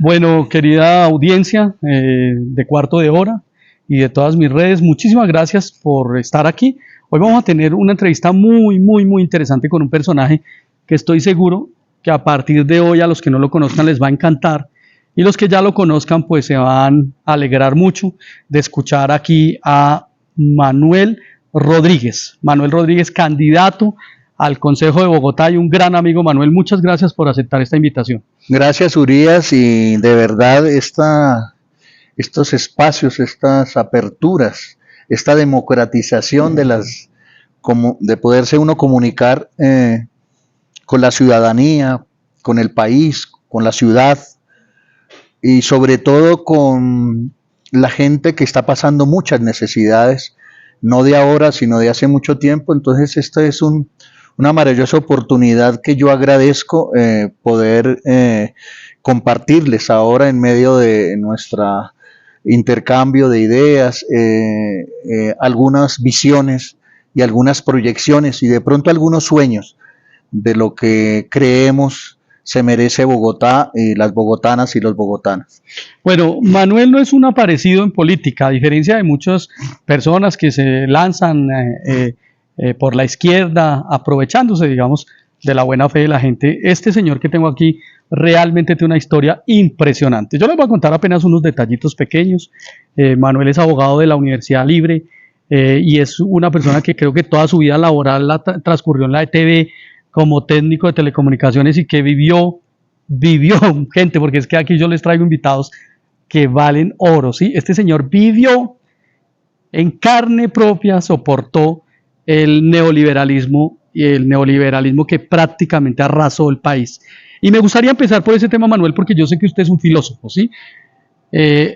Bueno, querida audiencia de Cuarto de Hora y de todas mis redes, muchísimas gracias por estar aquí. Hoy vamos a tener una entrevista muy interesante con un personaje que estoy seguro que a partir de hoy a los que no lo conozcan les va a encantar, y los que ya lo conozcan pues se van a alegrar mucho de escuchar aquí a Manuel Rodríguez. Manuel Rodríguez, candidato al Consejo de Bogotá y un gran amigo. Manuel, muchas gracias por aceptar esta invitación. Gracias, Urias, y de verdad estos espacios, estas aperturas, esta democratización de poderse uno comunicar con la ciudadanía, con el país, con la ciudad y sobre todo con la gente que está pasando muchas necesidades, no de ahora, sino de hace mucho tiempo. Entonces esta es una maravillosa oportunidad que yo agradezco poder compartirles ahora en medio de nuestro intercambio de ideas, algunas visiones y algunas proyecciones y de pronto algunos sueños de lo que creemos se merece Bogotá y las bogotanas y los bogotanos. Bueno, Manuel no es un aparecido en política, a diferencia de muchas personas que se lanzan por la izquierda, aprovechándose, digamos, de la buena fe de la gente. Este señor que tengo aquí realmente tiene una historia impresionante. Yo les voy a contar apenas unos detallitos pequeños. Manuel es abogado de la Universidad Libre y es una persona que creo que toda su vida laboral la transcurrió en la ETV como técnico de telecomunicaciones y que vivió gente, porque es que aquí yo les traigo invitados que valen oro, ¿sí? Este señor vivió en carne propia, soportó el neoliberalismo y el neoliberalismo que prácticamente arrasó el país. Y me gustaría empezar por ese tema, Manuel, porque yo sé que usted es un filósofo, ¿sí?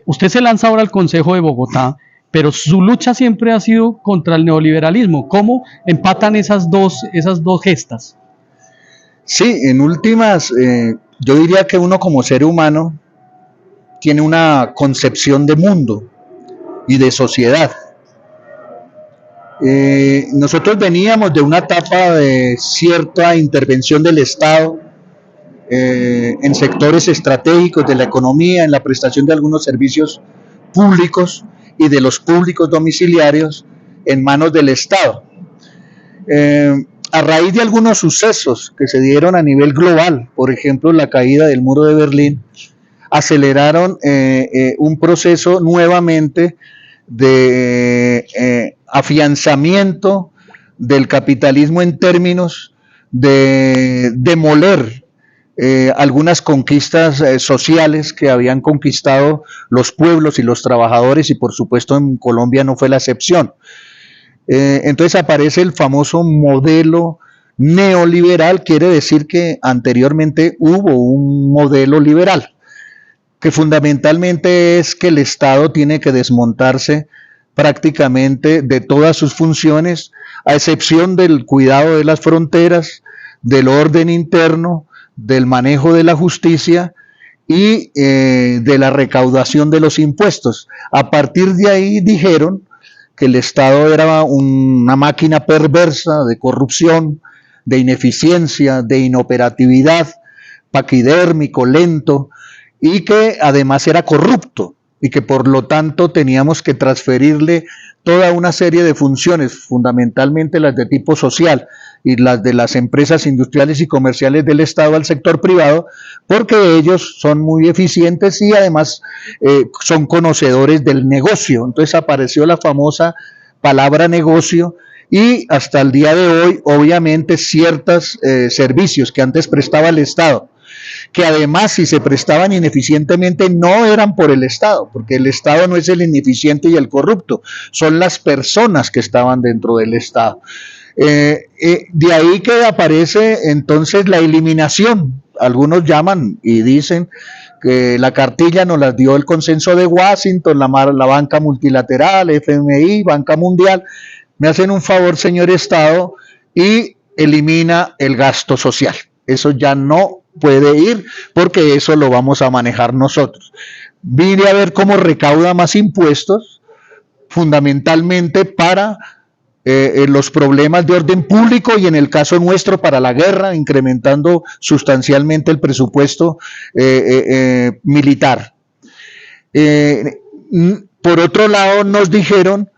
Usted se lanza ahora al Consejo de Bogotá, pero su lucha siempre ha sido contra el neoliberalismo. ¿Cómo empatan esas dos gestas? Sí, en últimas, yo diría que uno como ser humano tiene una concepción de mundo y de sociedad. Nosotros veníamos de una etapa de cierta intervención del Estado en sectores estratégicos de la economía, en la prestación de algunos servicios públicos y de los públicos domiciliarios en manos del Estado. A raíz de algunos sucesos que se dieron a nivel global, por ejemplo la caída del muro de Berlín, aceleraron un proceso nuevamente de afianzamiento del capitalismo en términos de demoler algunas conquistas sociales que habían conquistado los pueblos y los trabajadores, y por supuesto en Colombia no fue la excepción. Entonces aparece el famoso modelo neoliberal. Quiere decir que anteriormente hubo un modelo liberal, que fundamentalmente es que el Estado tiene que desmontarse prácticamente de todas sus funciones, a excepción del cuidado de las fronteras, del orden interno, del manejo de la justicia y de la recaudación de los impuestos. A partir de ahí dijeron que el Estado era una máquina perversa de corrupción, de ineficiencia, de inoperatividad, paquidérmico, lento, y que además era corrupto, y que por lo tanto teníamos que transferirle toda una serie de funciones, fundamentalmente las de tipo social y las de las empresas industriales y comerciales del Estado al sector privado, porque ellos son muy eficientes y además son conocedores del negocio. Entonces apareció la famosa palabra negocio, y hasta el día de hoy, obviamente, ciertos servicios que antes prestaba el Estado, que además si se prestaban ineficientemente no eran por el Estado, porque el Estado no es el ineficiente y el corrupto, son las personas que estaban dentro del Estado. De ahí que aparece entonces la eliminación. Algunos llaman y dicen que la cartilla nos la dio el consenso de Washington, la banca multilateral, FMI, Banca Mundial. Me hacen un favor, señor Estado, y elimina el gasto social. Eso ya no puede ir, porque eso lo vamos a manejar nosotros. Vine a ver cómo recauda más impuestos, fundamentalmente para los problemas de orden público y en el caso nuestro para la guerra, incrementando sustancialmente el presupuesto militar. Por otro lado, nos dijeron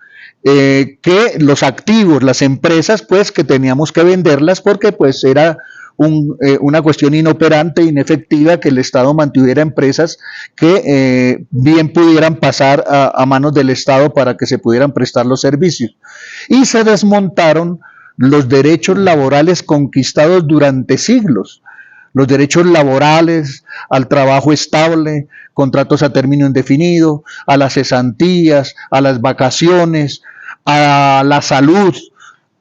que los activos, las empresas, pues que teníamos que venderlas porque pues era una cuestión inoperante, inefectiva, que el Estado mantuviera empresas que bien pudieran pasar a manos del Estado para que se pudieran prestar los servicios. Y se desmontaron los derechos laborales conquistados durante siglos. Los derechos laborales, al trabajo estable, contratos a término indefinido, a las cesantías, a las vacaciones, a la salud,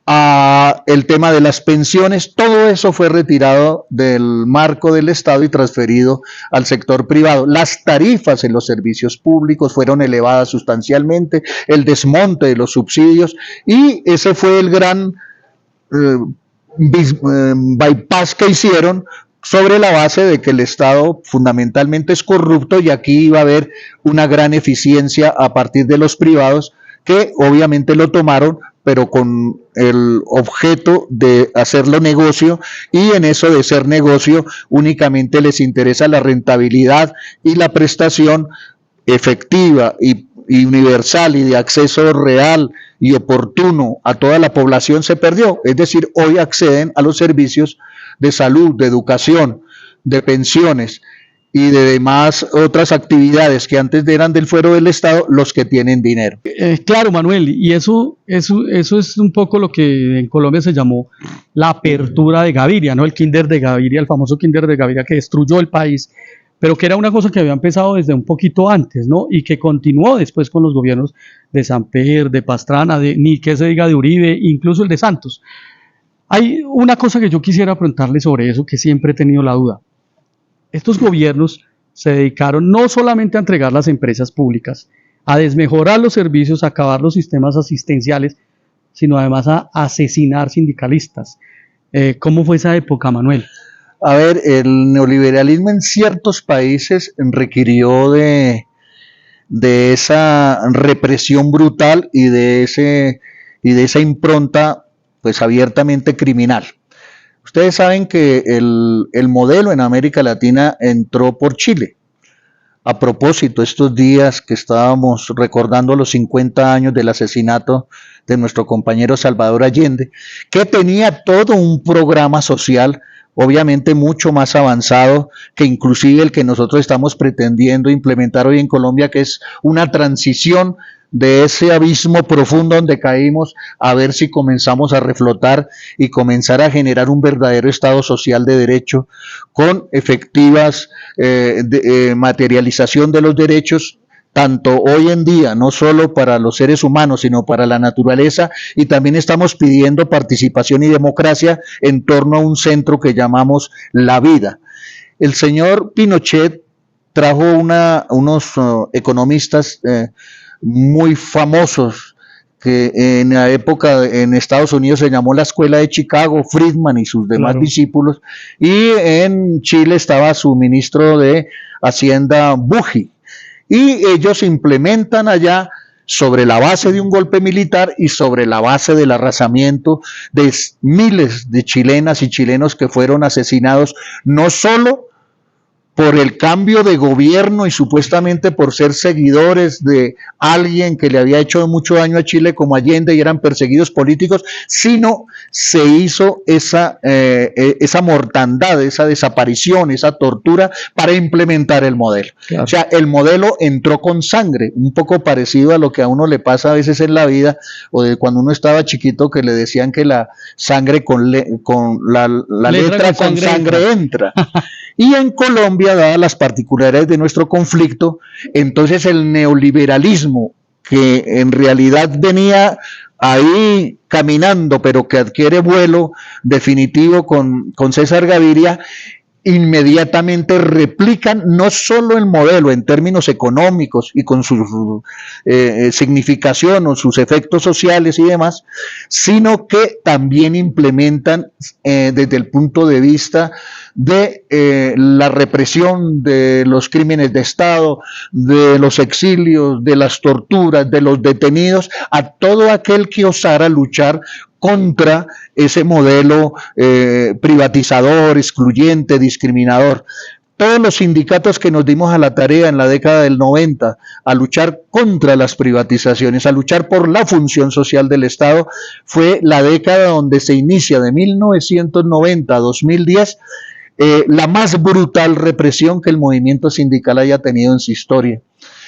a el tema de las pensiones, todo eso fue retirado del marco del Estado y transferido al sector privado. Las tarifas en los servicios públicos fueron elevadas sustancialmente, el desmonte de los subsidios, y ese fue el gran bypass que hicieron sobre la base de que el Estado fundamentalmente es corrupto y aquí iba a haber una gran eficiencia a partir de los privados, que obviamente lo tomaron, pero con el objeto de hacerlo negocio, y en eso de ser negocio únicamente les interesa la rentabilidad, y la prestación efectiva y universal y de acceso real y oportuno a toda la población se perdió. Es decir, hoy acceden a los servicios de salud, de educación, de pensiones y de demás otras actividades que antes eran del fuero del Estado los que tienen dinero. Claro, Manuel, y eso es un poco lo que en Colombia se llamó la apertura de Gaviria, ¿no? El Kinder de Gaviria, el famoso Kinder de Gaviria que destruyó el país, pero que era una cosa que había empezado desde un poquito antes, ¿no? Y que continuó después con los gobiernos de Samper, de Pastrana, ni que se diga de Uribe, incluso el de Santos. Hay una cosa que yo quisiera preguntarle sobre eso, que siempre he tenido la duda. Estos gobiernos se dedicaron no solamente a entregar las empresas públicas, a desmejorar los servicios, a acabar los sistemas asistenciales, sino además a asesinar sindicalistas. ¿Cómo fue esa época, Manuel? A ver, el neoliberalismo en ciertos países requirió de esa represión brutal y de esa impronta pues abiertamente criminal. Ustedes saben que el modelo en América Latina entró por Chile. A propósito, estos días que estábamos recordando los 50 años del asesinato de nuestro compañero Salvador Allende, que tenía todo un programa social obviamente mucho más avanzado que inclusive el que nosotros estamos pretendiendo implementar hoy en Colombia, que es una transición de ese abismo profundo donde caímos, a ver si comenzamos a reflotar y comenzar a generar un verdadero Estado social de derecho con efectivas materialización de los derechos, tanto hoy en día, no solo para los seres humanos, sino para la naturaleza, y también estamos pidiendo participación y democracia en torno a un centro que llamamos la vida. El señor Pinochet trajo unos economistas muy famosos, que en la época en Estados Unidos se llamó la Escuela de Chicago, Friedman y sus demás discípulos, y en Chile estaba su ministro de Hacienda, Buji, y ellos implementan allá, sobre la base de un golpe militar y sobre la base del arrasamiento de miles de chilenas y chilenos que fueron asesinados, no solo por el cambio de gobierno y supuestamente por ser seguidores de alguien que le había hecho mucho daño a Chile como Allende y eran perseguidos políticos, sino se hizo esa mortandad, esa desaparición, esa tortura para implementar el modelo. Claro. O sea, el modelo entró con sangre, un poco parecido a lo que a uno le pasa a veces en la vida, o de cuando uno estaba chiquito que le decían que la sangre con la letra con sangre entra. Y en Colombia, dadas las particularidades de nuestro conflicto, entonces el neoliberalismo, que en realidad venía ahí caminando, pero que adquiere vuelo definitivo con César Gaviria, inmediatamente replican no solo el modelo en términos económicos y con su significación o sus efectos sociales y demás, sino que también implementan desde el punto de vista de la represión, de los crímenes de Estado, de los exilios, de las torturas, de los detenidos, a todo aquel que osara luchar contra ese modelo privatizador, excluyente, discriminador. Todos los sindicatos que nos dimos a la tarea en la década del 90 a luchar contra las privatizaciones, a luchar por la función social del Estado, fue la década donde se inicia de 1990 a 2010 la más brutal represión que el movimiento sindical haya tenido en su historia.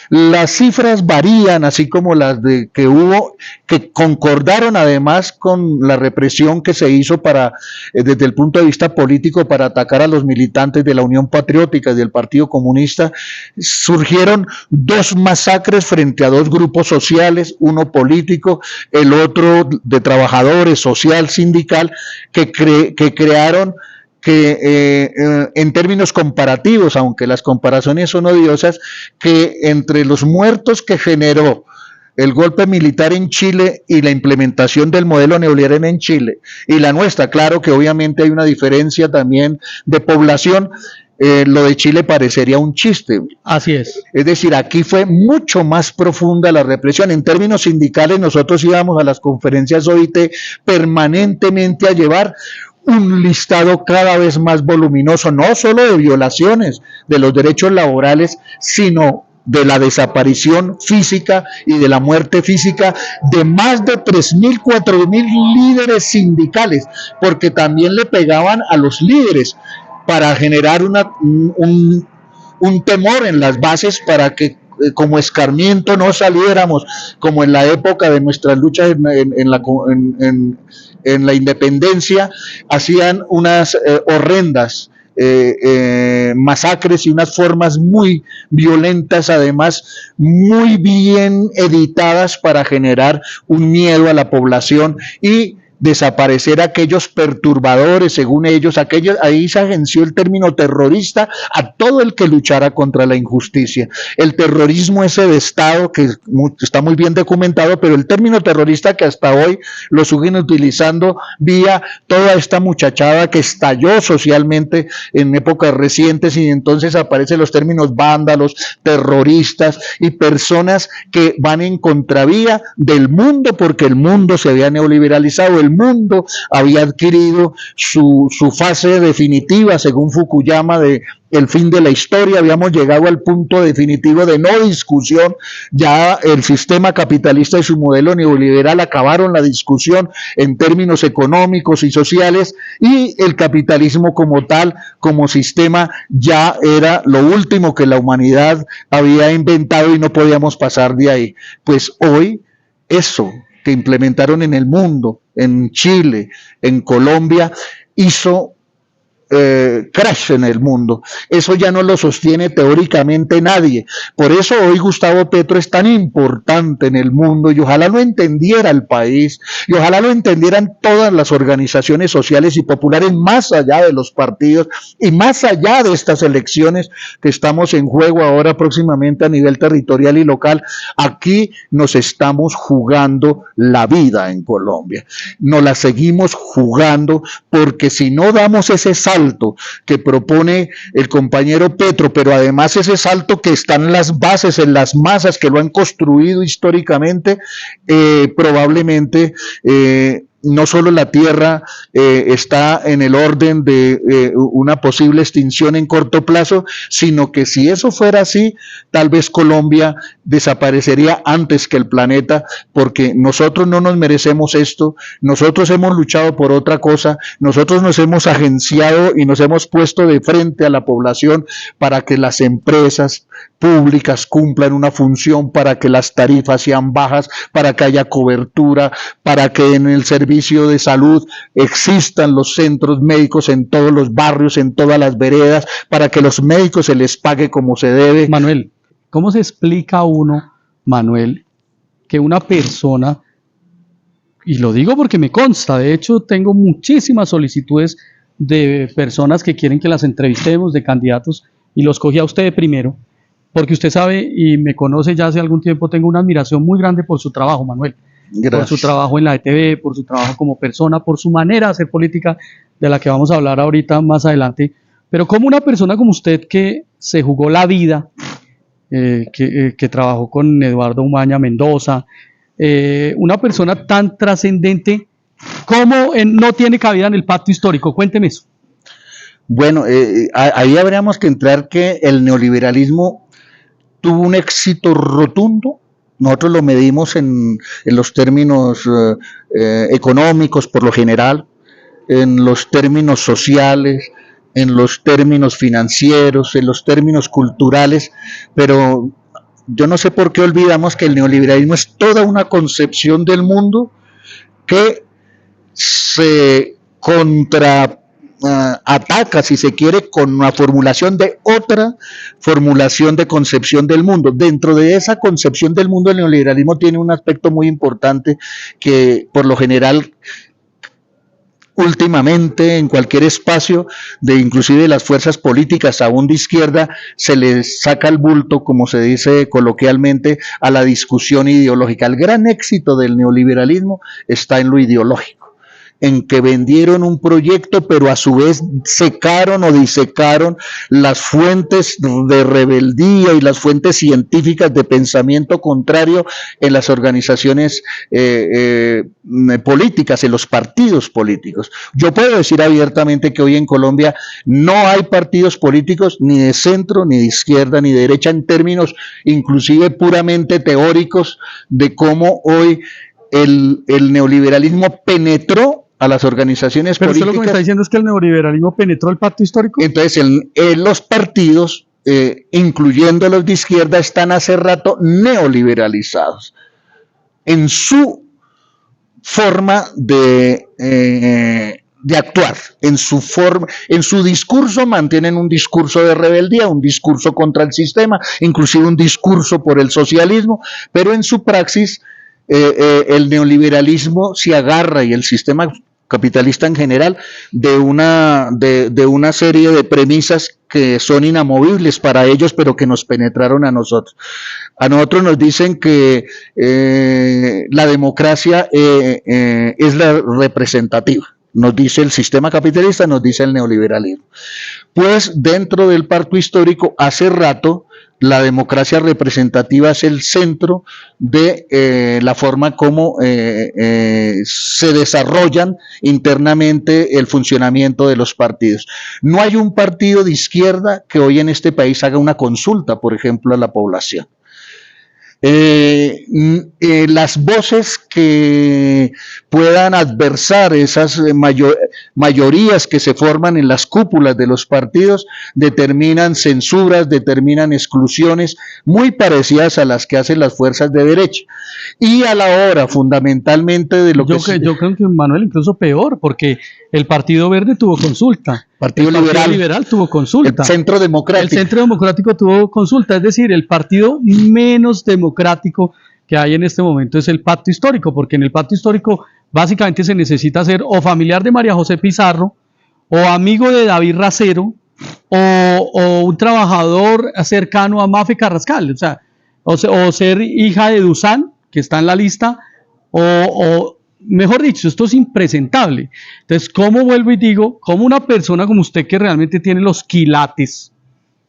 Las cifras varían, así como las de que hubo, que concordaron además con la represión que se hizo para, desde el punto de vista político, para atacar a los militantes de la Unión Patriótica y del Partido Comunista. Surgieron dos masacres frente a dos grupos sociales, uno político, el otro de trabajadores, social, sindical, que crearon que en términos comparativos, aunque las comparaciones son odiosas, que entre los muertos que generó el golpe militar en Chile y la implementación del modelo neoliberal en Chile y la nuestra, claro que obviamente hay una diferencia también de población. Lo de Chile parecería un chiste. Así es. Es decir, aquí fue mucho más profunda la represión. En términos sindicales, nosotros íbamos a las conferencias OIT permanentemente a llevar un listado cada vez más voluminoso, no solo de violaciones de los derechos laborales, sino de la desaparición física y de la muerte física de más de 3.000, 4.000 líderes sindicales, porque también le pegaban a los líderes para generar un temor en las bases para que como escarmiento no saliéramos, como en la época de nuestras luchas en la independencia, hacían unas horrendas masacres y unas formas muy violentas, además muy bien editadas para generar un miedo a la población y desaparecer a aquellos perturbadores, según ellos, ahí se agenció el término terrorista a todo el que luchara contra la injusticia. El terrorismo ese de Estado, que está muy bien documentado, pero el término terrorista que hasta hoy lo siguen utilizando vía toda esta muchachada que estalló socialmente en épocas recientes, y entonces aparecen los términos vándalos, terroristas y personas que van en contravía del mundo, porque el mundo se había neoliberalizado, el mundo había adquirido su fase definitiva, según Fukuyama, de el fin de la historia. Habíamos llegado al punto definitivo de no discusión. Ya el sistema capitalista y su modelo neoliberal acabaron la discusión en términos económicos y sociales, y el capitalismo como tal, como sistema, ya era lo último que la humanidad había inventado y no podíamos pasar de ahí. Pues hoy eso que implementaron en el mundo, en Chile, en Colombia, hizo crash en el mundo. Eso ya no lo sostiene teóricamente nadie. Por eso hoy Gustavo Petro es tan importante en el mundo, y ojalá lo entendiera el país, y ojalá lo entendieran todas las organizaciones sociales y populares, más allá de los partidos y más allá de estas elecciones que estamos en juego ahora próximamente a nivel territorial y local. Aquí nos estamos jugando la vida en Colombia. Nos la seguimos jugando, porque si no damos ese salto que propone el compañero Petro, pero además ese salto que está en las bases, en las masas que lo han construido históricamente, probablemente no solo la tierra está en el orden de una posible extinción en corto plazo, sino que si eso fuera así, tal vez Colombia desaparecería antes que el planeta, porque nosotros no nos merecemos esto. Nosotros hemos luchado por otra cosa, nosotros nos hemos agenciado y nos hemos puesto de frente a la población para que las empresas públicas cumplan una función, para que las tarifas sean bajas, para que haya cobertura, para que en el servicio de salud existan los centros médicos en todos los barrios, en todas las veredas, para que los médicos se les pague como se debe. Manuel, ¿cómo se explica uno, Manuel, que una persona, y lo digo porque me consta, de hecho tengo muchísimas solicitudes de personas que quieren que las entrevistemos, de candidatos, y los cogí a usted primero, porque usted sabe y me conoce ya hace algún tiempo, tengo una admiración muy grande por su trabajo, Manuel. Gracias. Por su trabajo en la ETV, por su trabajo como persona, por su manera de hacer política, de la que vamos a hablar ahorita más adelante, pero como una persona como usted que se jugó la vida, que trabajó con Eduardo Umaña Mendoza, una persona tan trascendente, ¿cómo no tiene cabida en el pacto histórico? Cuénteme eso. Bueno, ahí habríamos que entrar que el neoliberalismo tuvo un éxito rotundo. Nosotros lo medimos en los términos económicos por lo general, en los términos sociales, en los términos financieros, en los términos culturales, pero yo no sé por qué olvidamos que el neoliberalismo es toda una concepción del mundo que se ataca, si se quiere, con una formulación de otra formulación de concepción del mundo. Dentro de esa concepción del mundo, el neoliberalismo tiene un aspecto muy importante que, por lo general, últimamente en cualquier espacio de inclusive las fuerzas políticas aún de izquierda se les saca el bulto, como se dice coloquialmente, a la discusión ideológica. El gran éxito del neoliberalismo está en lo ideológico, en que vendieron un proyecto, pero a su vez secaron o disecaron las fuentes de rebeldía y las fuentes científicas de pensamiento contrario en las organizaciones políticas, en los partidos políticos. Yo puedo decir abiertamente que hoy en Colombia no hay partidos políticos ni de centro, ni de izquierda, ni de derecha, en términos inclusive puramente teóricos de cómo hoy el neoliberalismo penetró a las organizaciones políticas. Pero usted lo que me está diciendo es que el neoliberalismo penetró el pacto histórico. Entonces, los partidos, incluyendo los de izquierda, están hace rato neoliberalizados en su forma de actuar, en su discurso mantienen un discurso de rebeldía, un discurso contra el sistema, inclusive un discurso por el socialismo, pero en su praxis el neoliberalismo se agarra, y el sistema capitalista en general, de una serie de premisas que son inamovibles para ellos, pero que nos penetraron a nosotros. A nosotros nos dicen que la democracia es la representativa. Nos dice el sistema capitalista, nos dice el neoliberalismo. Pues dentro del pacto histórico, hace rato, la democracia representativa es el centro de la forma como se desarrollan internamente el funcionamiento de los partidos. No hay un partido de izquierda que hoy en este país haga una consulta, por ejemplo, a la población. Las voces que puedan adversar esas mayorías que se forman en las cúpulas de los partidos determinan censuras, determinan exclusiones muy parecidas a las que hacen las fuerzas de derecha. Y a la hora, fundamentalmente, de lo yo creo que, Manuel, incluso peor, porque el Partido Verde tuvo consulta. Partido Liberal tuvo consulta. El Centro Democrático tuvo consulta, es decir, el partido menos democrático que hay en este momento es el pacto histórico, porque en el pacto histórico básicamente se necesita ser o familiar de María José Pizarro, o amigo de David Racero, o un trabajador cercano a Mafe Carrascal, o ser hija de Dusan, que está en la lista, o mejor dicho, esto es impresentable. Entonces, ¿cómo vuelvo y digo, cómo una persona como usted que realmente tiene los quilates,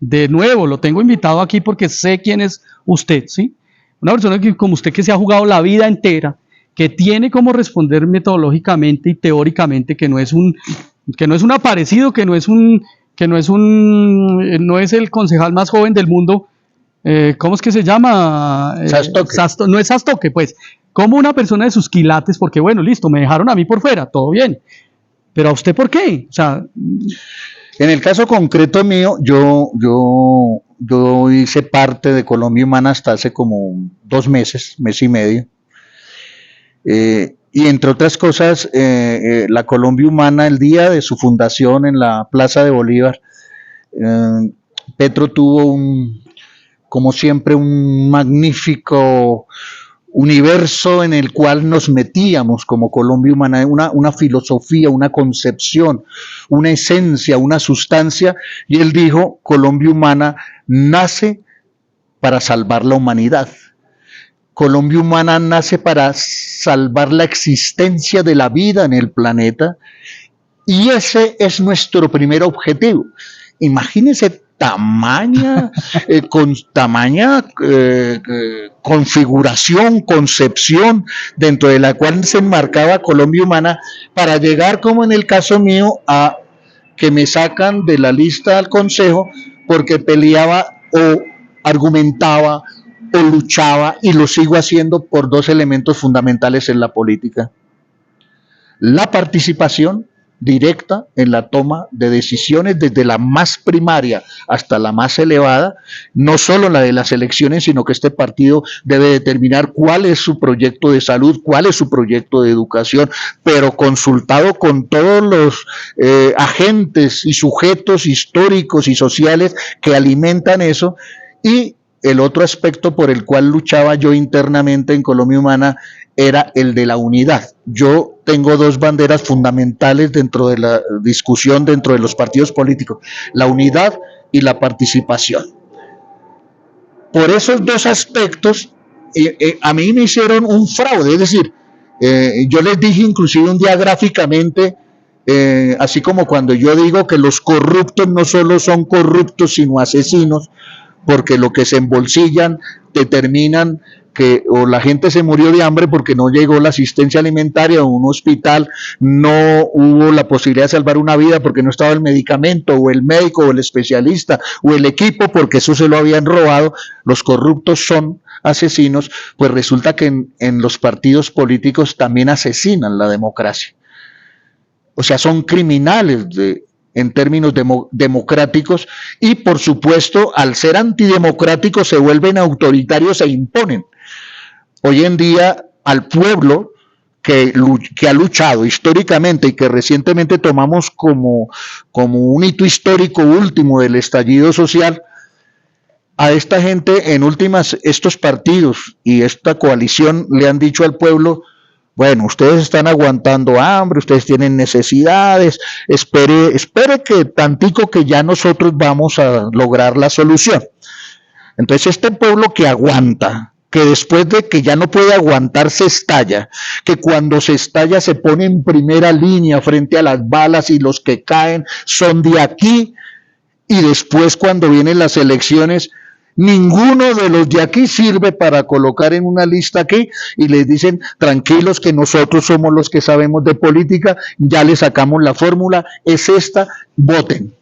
de nuevo, lo tengo invitado aquí porque sé quién es usted, ¿sí? Una persona como usted que se ha jugado la vida entera, que tiene cómo responder metodológicamente y teóricamente, que no es un aparecido, no es el concejal más joven del mundo, ¿cómo es que se llama? Sastoque. No es Sastoque, pues. Como una persona de sus quilates, porque bueno, listo, me dejaron a mí por fuera, todo bien. Pero ¿a usted por qué? O sea, en el caso concreto mío, yo hice parte de Colombia Humana hasta hace como 2 meses, mes y medio. Y entre otras cosas, la Colombia Humana, el día de su fundación en la Plaza de Bolívar, Petro tuvo como siempre, un magnífico universo en el cual nos metíamos como Colombia Humana, una filosofía, una concepción, una esencia, una sustancia, y él dijo, Colombia Humana nace para salvar la humanidad. Colombia Humana nace para salvar la existencia de la vida en el planeta, y ese es nuestro primer objetivo. Imagínense con tamaña configuración, concepción dentro de la cual se enmarcaba Colombia Humana, para llegar, como en el caso mío, a que me sacan de la lista al Consejo porque peleaba o argumentaba o luchaba, y lo sigo haciendo, por dos elementos fundamentales en la política: la participación directa en la toma de decisiones, desde la más primaria hasta la más elevada, no solo la de las elecciones, sino que este partido debe determinar cuál es su proyecto de salud, cuál es su proyecto de educación, pero consultado con todos los agentes y sujetos históricos y sociales que alimentan eso. Y el otro aspecto por el cual luchaba yo internamente en Colombia Humana era el de la unidad. Yo tengo dos banderas fundamentales dentro de la discusión, dentro de los partidos políticos: la unidad y la participación. Por esos dos aspectos, a mí me hicieron un fraude, es decir, yo les dije inclusive un día gráficamente, así como cuando yo digo que los corruptos no solo son corruptos, sino asesinos, porque lo que se embolsillan determinan que o la gente se murió de hambre porque no llegó la asistencia alimentaria, o un hospital no hubo la posibilidad de salvar una vida porque no estaba el medicamento, o el médico, o el especialista, o el equipo, porque eso se lo habían robado. Los corruptos son asesinos. Pues resulta que en los partidos políticos también asesinan la democracia. O sea, son criminales en términos democráticos, y por supuesto, al ser antidemocráticos, se vuelven autoritarios e imponen. Hoy en día, al pueblo que ha luchado históricamente y que recientemente tomamos como un hito histórico último del estallido social, a esta gente, en últimas, estos partidos y esta coalición le han dicho al pueblo: bueno, ustedes están aguantando hambre, ustedes tienen necesidades, espere que tantico, que ya nosotros vamos a lograr la solución. Entonces este pueblo que aguanta, que después de que ya no puede aguantar se estalla, que cuando se estalla se pone en primera línea frente a las balas, y los que caen son de aquí, y después, cuando vienen las elecciones, ninguno de los de aquí sirve para colocar en una lista aquí, y les dicen: tranquilos, que nosotros somos los que sabemos de política, ya les sacamos la fórmula, es esta, voten.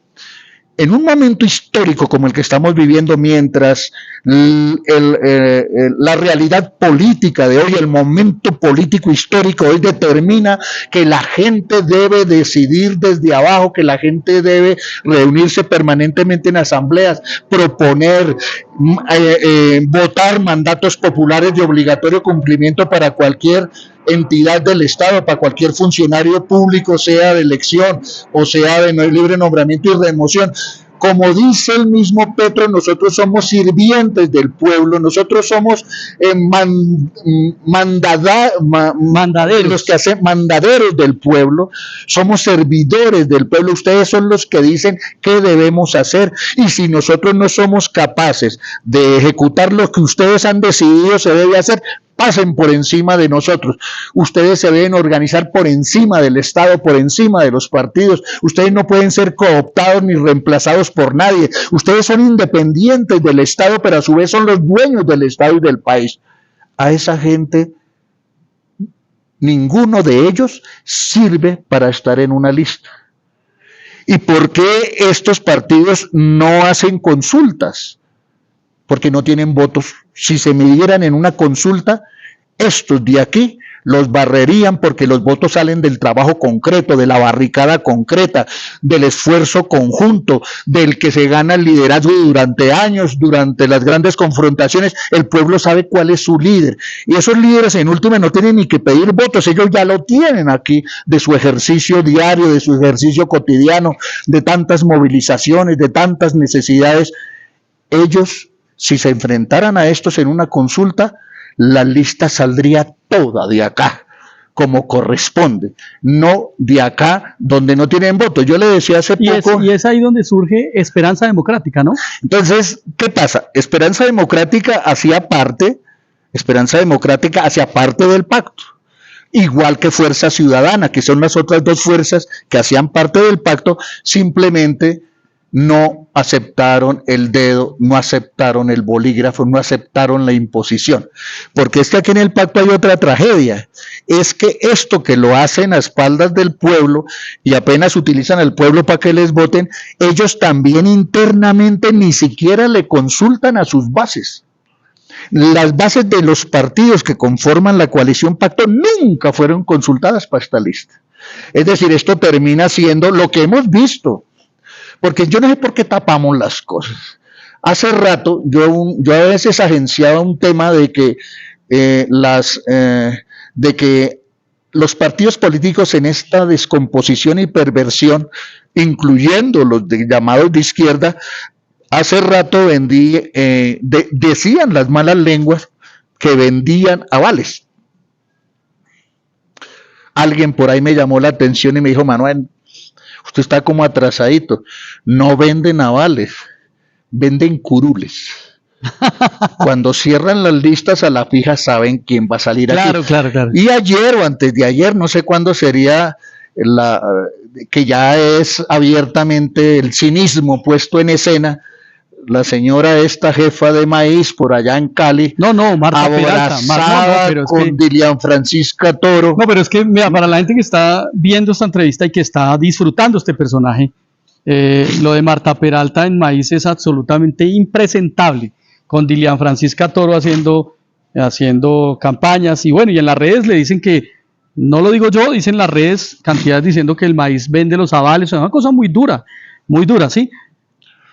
En un momento histórico como el que estamos viviendo, mientras la realidad política de hoy, el momento político histórico hoy determina que la gente debe decidir desde abajo, que la gente debe reunirse permanentemente en asambleas, proponer, votar mandatos populares de obligatorio cumplimiento para cualquier entidad del Estado, para cualquier funcionario público, sea de elección o sea de libre nombramiento y remoción. Como dice el mismo Petro, nosotros somos sirvientes del pueblo, nosotros somos mandaderos, los que hacen mandaderos del pueblo, somos servidores del pueblo. Ustedes son los que dicen qué debemos hacer, y si nosotros no somos capaces de ejecutar lo que ustedes han decidido se debe hacer, pasen por encima de nosotros. Ustedes se deben organizar por encima del Estado, por encima de los partidos. Ustedes no pueden ser cooptados ni reemplazados por nadie. Ustedes son independientes del Estado, pero a su vez son los dueños del Estado y del país. A esa gente, ninguno de ellos sirve para estar en una lista. ¿Y por qué estos partidos no hacen consultas? Porque no tienen votos. Si se midieran en una consulta, estos de aquí los barrerían, porque los votos salen del trabajo concreto, de la barricada concreta, del esfuerzo conjunto, del que se gana el liderazgo durante años, durante las grandes confrontaciones. El pueblo sabe cuál es su líder, y esos líderes en última no tienen ni que pedir votos, ellos ya lo tienen aquí, de su ejercicio diario, de su ejercicio cotidiano, de tantas movilizaciones, de tantas necesidades. Ellos, si se enfrentaran a estos en una consulta, la lista saldría toda de acá, como corresponde, no de acá donde no tienen voto. Yo le decía hace poco... Y es ahí donde surge Esperanza Democrática, ¿no? Entonces, ¿qué pasa? Esperanza Democrática hacía parte del pacto, igual que Fuerza Ciudadana, que son las otras dos fuerzas que hacían parte del pacto, simplemente no aceptaron el dedo, no aceptaron el bolígrafo, no aceptaron la imposición. Porque es que aquí en el pacto hay otra tragedia, es que esto que lo hacen a espaldas del pueblo y apenas utilizan al pueblo para que les voten, ellos también internamente ni siquiera le consultan a sus bases. Las bases de los partidos que conforman la coalición pacto nunca fueron consultadas para esta lista. Es decir, esto termina siendo lo que hemos visto. Porque yo no sé por qué tapamos las cosas. Hace rato yo a veces agenciaba un tema de que, los partidos políticos en esta descomposición y perversión, incluyendo los llamados de izquierda, hace rato decían las malas lenguas que vendían avales. Alguien por ahí me llamó la atención y me dijo: Manuel, usted está como atrasadito. No venden avales, venden curules. Cuando cierran las listas a la fija saben quién va a salir aquí. Claro. Y ayer o antes de ayer, no sé cuándo sería, que ya es abiertamente el cinismo puesto en escena, la señora esta jefa de maíz por allá en Cali, Marta Peralta, abrazada con Dilian Francisca Toro. No, pero es que, mira, para la gente que está viendo esta entrevista y que está disfrutando este personaje, lo de Marta Peralta en maíz es absolutamente impresentable, con Dilian Francisca Toro haciendo campañas, y bueno, y en las redes le dicen que, no lo digo yo, dicen las redes cantidades diciendo que el maíz vende los avales, es una cosa muy dura, ¿sí?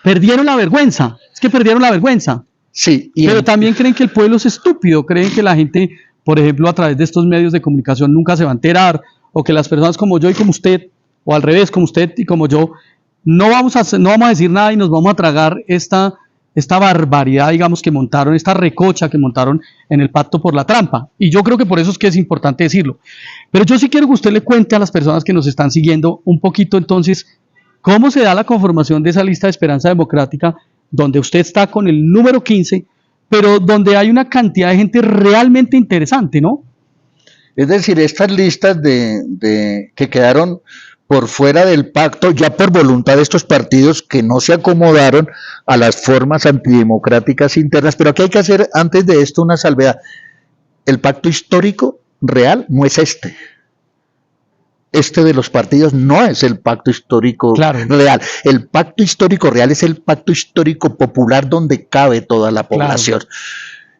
Perdieron la vergüenza, es que perdieron la vergüenza. Sí. Pero también creen que el pueblo es estúpido, creen que la gente, por ejemplo, a través de estos medios de comunicación nunca se va a enterar, o que las personas como yo y como usted, o al revés, como usted y como yo, no vamos a decir nada y nos vamos a tragar esta barbaridad, digamos, que montaron, esta recocha que montaron en el pacto por la trampa. Y yo creo que por eso es que es importante decirlo. Pero yo sí quiero que usted le cuente a las personas que nos están siguiendo un poquito entonces, ¿cómo se da la conformación de esa lista de Esperanza Democrática, donde usted está con el número 15, pero donde hay una cantidad de gente realmente interesante, ¿no? Es decir, estas listas que quedaron por fuera del pacto, ya por voluntad de estos partidos que no se acomodaron a las formas antidemocráticas internas, pero aquí hay que hacer antes de esto una salvedad. El pacto histórico real no es este. Este de los partidos no es el pacto histórico real. El pacto histórico real es el pacto histórico popular donde cabe toda la población. Claro.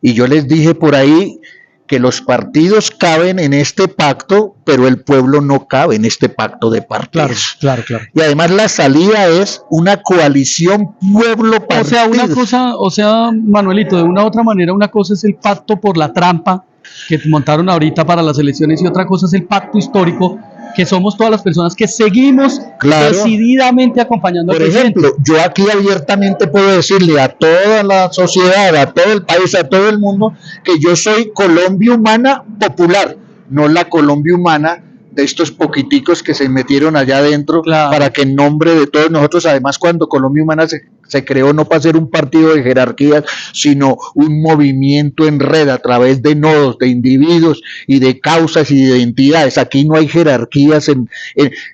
Y yo les dije por ahí que los partidos caben en este pacto, pero el pueblo no cabe en este pacto de partidos. Claro. Y además la salida es una coalición pueblo-partido. O sea, Manuelito, de una u otra manera, una cosa es el pacto por la trampa que montaron ahorita para las elecciones y otra cosa es el pacto histórico, que somos todas las personas que seguimos decididamente acompañando al presidente. Por ejemplo, yo aquí abiertamente puedo decirle a toda la sociedad, a todo el país, a todo el mundo, que yo soy Colombia Humana Popular, no la Colombia Humana de estos poquiticos que se metieron allá adentro, para que en nombre de todos nosotros, además cuando Colombia Humana se creó no para ser un partido de jerarquías, sino un movimiento en red a través de nodos, de individuos y de causas y de identidades. Aquí no hay jerarquías,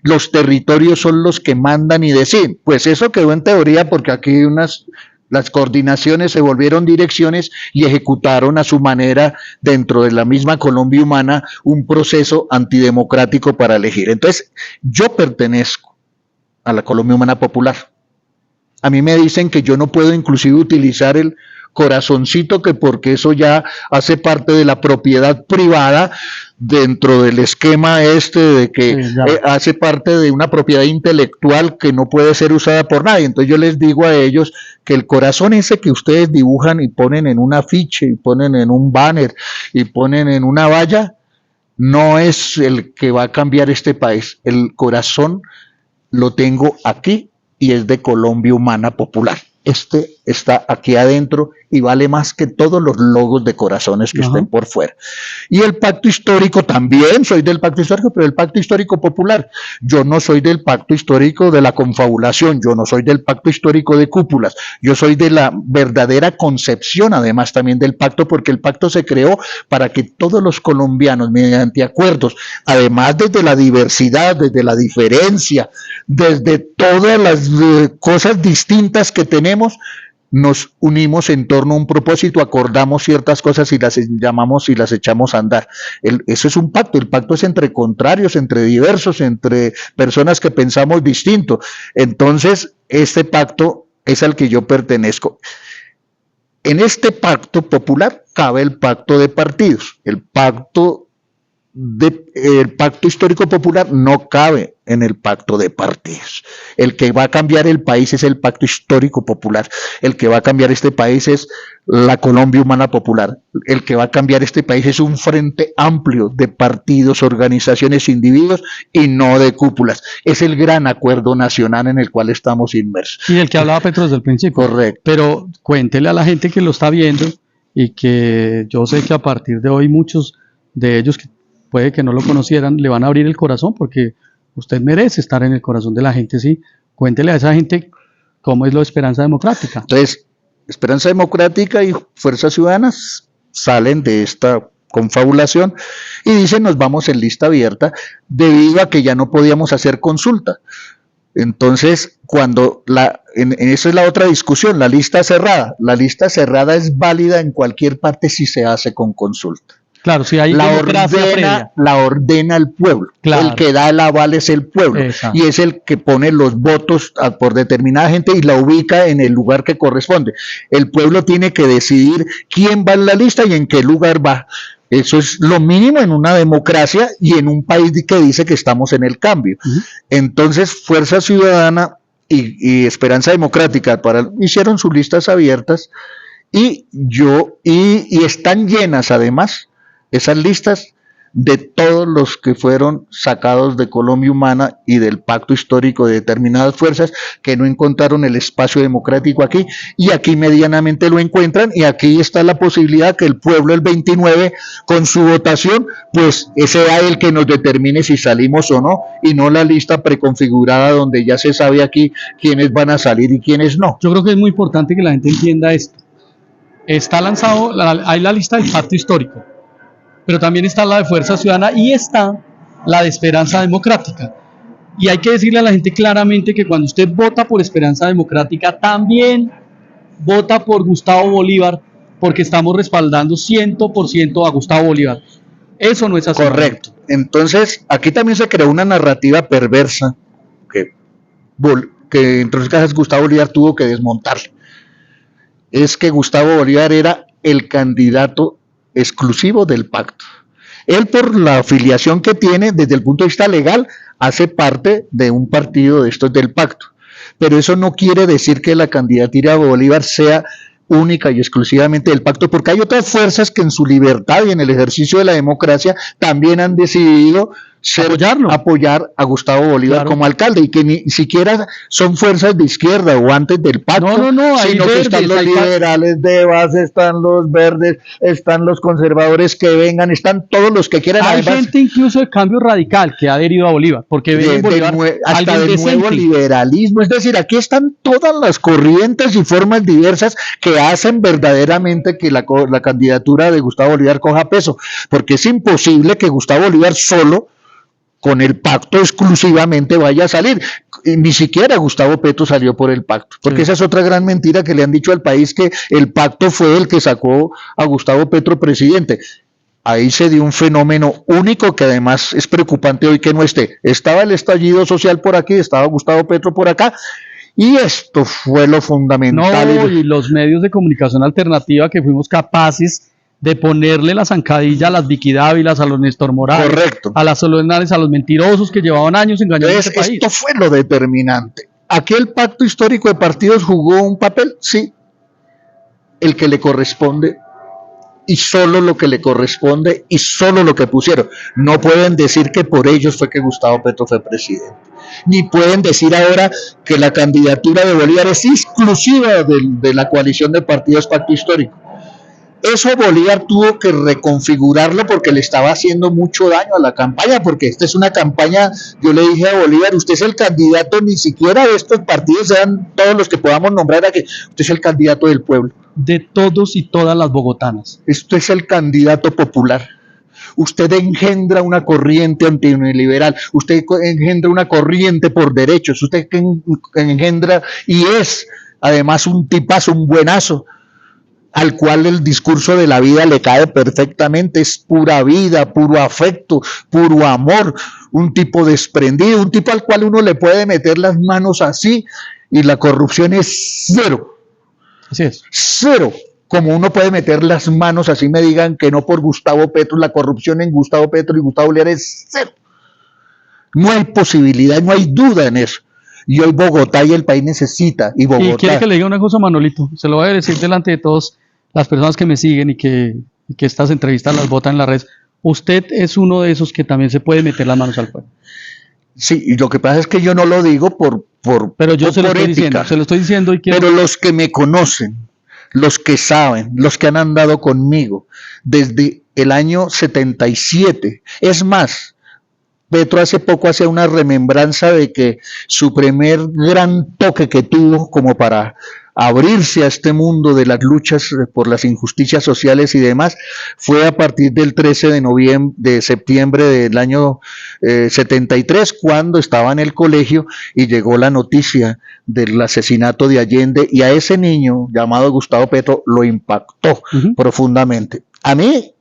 los territorios son los que mandan y deciden. Pues eso quedó en teoría porque aquí las coordinaciones se volvieron direcciones y ejecutaron a su manera dentro de la misma Colombia Humana un proceso antidemocrático para elegir. Entonces, yo pertenezco a la Colombia Humana Popular. A mí me dicen que yo no puedo inclusive utilizar el corazoncito, que porque eso ya hace parte de la propiedad privada dentro del esquema de que hace parte de una propiedad intelectual que no puede ser usada por nadie. Entonces yo les digo a ellos que el corazón ese que ustedes dibujan y ponen en un afiche y ponen en un banner y ponen en una valla, no es el que va a cambiar este país. El corazón lo tengo aquí y es de Colombia Humana Popular. Este está aquí adentro y vale más que todos los logos de corazones que estén por fuera. Y el pacto histórico también, soy del pacto histórico, pero el pacto histórico popular. Yo no soy del pacto histórico de la confabulación, yo no soy del pacto histórico de cúpulas, yo soy de la verdadera concepción, además también del pacto, porque el pacto se creó para que todos los colombianos, mediante acuerdos, además desde la diversidad, desde la diferencia, desde todas las cosas distintas que tenemos, nos unimos en torno a un propósito, acordamos ciertas cosas y las llamamos y las echamos a andar. Eso es un pacto, el pacto es entre contrarios, entre diversos, entre personas que pensamos distinto. Entonces, este pacto es al que yo pertenezco. En este pacto popular cabe el pacto de partidos. El pacto histórico popular no cabe en el pacto de partidos. El que va a cambiar el país es el pacto histórico popular. El que va a cambiar este país es la Colombia Humana Popular. El que va a cambiar este país es un frente amplio de partidos, organizaciones, individuos y no de cúpulas. Es el gran acuerdo nacional en el cual estamos inmersos. Y del que hablaba Petro desde el principio. Correcto. Pero cuéntele a la gente que lo está viendo y que yo sé que a partir de hoy muchos de ellos que puede que no lo conocieran, le van a abrir el corazón porque usted merece estar en el corazón de la gente, sí. Cuéntele a esa gente cómo es lo de Esperanza Democrática. Entonces, Esperanza Democrática y Fuerzas Ciudadanas salen de esta confabulación y dicen nos vamos en lista abierta debido a que ya no podíamos hacer consulta. Entonces, eso es la otra discusión, la lista cerrada. La lista cerrada es válida en cualquier parte si se hace con consulta. Claro, si hay la ordena el pueblo. Claro. El que da el aval es el pueblo. Exacto. Y es el que pone los votos por determinada gente y la ubica en el lugar que corresponde. El pueblo tiene que decidir quién va en la lista y en qué lugar va. Eso es lo mínimo en una democracia y en un país que dice que estamos en el cambio. Entonces, Fuerza Ciudadana y Esperanza Democrática hicieron sus listas abiertas y están llenas además esas listas de todos los que fueron sacados de Colombia Humana y del pacto histórico de determinadas fuerzas que no encontraron el espacio democrático aquí, y aquí medianamente lo encuentran, y aquí está la posibilidad que el pueblo el 29 con su votación, pues sea el que nos determine si salimos o no, y no la lista preconfigurada donde ya se sabe aquí quiénes van a salir y quiénes no. Yo creo que es muy importante que la gente entienda esto. Está lanzado, hay la lista del pacto histórico, pero también está la de Fuerza Ciudadana y está la de Esperanza Democrática. Y hay que decirle a la gente claramente que cuando usted vota por Esperanza Democrática, también vota por Gustavo Bolívar, porque estamos respaldando 100% a Gustavo Bolívar. Eso no es así. Correcto. Entonces, aquí también se creó una narrativa perversa que entre otras cosas Gustavo Bolívar tuvo que desmontar. Es que Gustavo Bolívar era el candidato exclusivo del pacto. Él, por la afiliación que tiene desde el punto de vista legal, hace parte de un partido de estos del pacto, pero eso no quiere decir que la candidatura de Bolívar sea única y exclusivamente del pacto, porque hay otras fuerzas que en su libertad y en el ejercicio de la democracia también han decidido apoyar a Gustavo Bolívar, claro, como alcalde, y que ni siquiera son fuerzas de izquierda o antes del pacto, sino que están los liberales de base, están los verdes, están los conservadores que vengan, están todos los que quieran. Hay gente incluso de Cambio Radical que ha adherido a Bolívar, porque ven en Bolívar hasta del nuevo liberalismo, es decir, aquí están todas las corrientes y formas diversas que hacen verdaderamente que la candidatura de Gustavo Bolívar coja peso, porque es imposible que Gustavo Bolívar solo con el pacto exclusivamente vaya a salir. Y ni siquiera Gustavo Petro salió por el pacto, porque esa es otra gran mentira que le han dicho al país, que el pacto fue el que sacó a Gustavo Petro presidente. Ahí se dio un fenómeno único que además es preocupante hoy que no esté. Estaba el estallido social por aquí, estaba Gustavo Petro por acá, y esto fue lo fundamental. No, y los medios de comunicación alternativa que fuimos capaces de ponerle la zancadilla a las Vicky Dávilas, a los Néstor Morales, correcto, a las Soledades, a los mentirosos que llevaban años engañando a este país. Esto fue lo determinante. ¿Aquí el pacto histórico de partidos jugó un papel? Sí, el que le corresponde y solo lo que le corresponde y solo lo que pusieron. No pueden decir que por ellos fue que Gustavo Petro fue presidente. Ni pueden decir ahora que la candidatura de Bolívar es exclusiva de la coalición de partidos Pacto Histórico. Eso Bolívar tuvo que reconfigurarlo porque le estaba haciendo mucho daño a la campaña, porque esta es una campaña, yo le dije a Bolívar, usted es el candidato ni siquiera de estos partidos, sean todos los que podamos nombrar aquí, usted es el candidato del pueblo. De todos y todas las bogotanas. Esto es el candidato popular. Usted engendra una corriente antineoliberal, usted engendra una corriente por derechos, usted engendra y es además un tipazo, un buenazo, al cual el discurso de la vida le cae perfectamente, es pura vida, puro afecto, puro amor, un tipo desprendido, un tipo al cual uno le puede meter las manos así y la corrupción es cero. Así es. Cero. Como uno puede meter las manos así me digan que no por Gustavo Petro, la corrupción en Gustavo Petro y Gustavo Bolívar es cero. No hay posibilidad, no hay duda en eso. Y hoy Bogotá y el país necesita, y Bogotá... Y quiere que le diga una cosa, Manolito, se lo voy a decir delante de todas las personas que me siguen y que estas entrevistas las votan en la red. Usted es uno de esos que también se puede meter las manos al fuego. Sí, y lo que pasa es que yo no lo digo pero yo se lo estoy ética, diciendo, se lo estoy diciendo y quiero... Pero los que me conocen, los que saben, los que han andado conmigo desde el año 77, es más, Petro hace poco hacía una remembranza de que su primer gran toque que tuvo como para abrirse a este mundo de las luchas por las injusticias sociales y demás fue a partir del 13 de septiembre del año 73, cuando estaba en el colegio y llegó la noticia del asesinato de Allende, y a ese niño llamado Gustavo Petro lo impactó profundamente. A mí,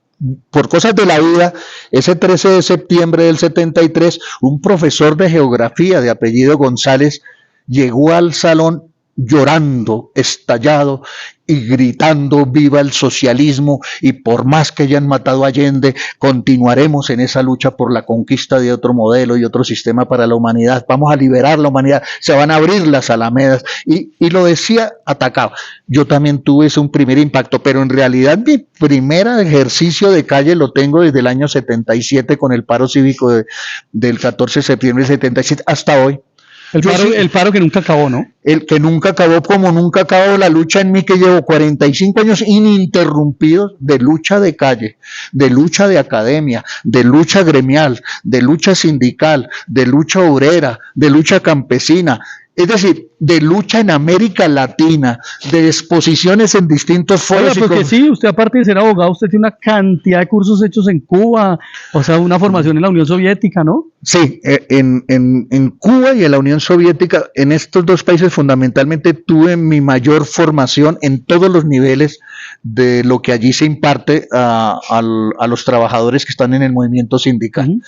por cosas de la vida, ese 13 de septiembre del 73, un profesor de geografía de apellido González llegó al salón llorando, estallado y gritando viva el socialismo, y por más que hayan matado a Allende, continuaremos en esa lucha por la conquista de otro modelo y otro sistema para la humanidad, vamos a liberar la humanidad, se van a abrir las alamedas, y lo decía atacado. Yo también tuve ese un primer impacto, pero en realidad mi primer ejercicio de calle lo tengo desde el año 77 con el paro cívico del 14 de septiembre del 77 hasta hoy. El paro que nunca acabó, ¿no? El que nunca acabó, como nunca acabó la lucha en mí, que llevo 45 años ininterrumpidos de lucha de calle, de lucha de academia, de lucha gremial, de lucha sindical, de lucha obrera, de lucha campesina. Es decir, de lucha en América Latina, de exposiciones en distintos foros. Oiga, porque sí, usted aparte de ser abogado, usted tiene una cantidad de cursos hechos en Cuba, o sea, una formación en la Unión Soviética, ¿no? Sí, en Cuba y en la Unión Soviética, en estos dos países fundamentalmente tuve mi mayor formación en todos los niveles de lo que allí se imparte a los trabajadores que están en el movimiento sindical.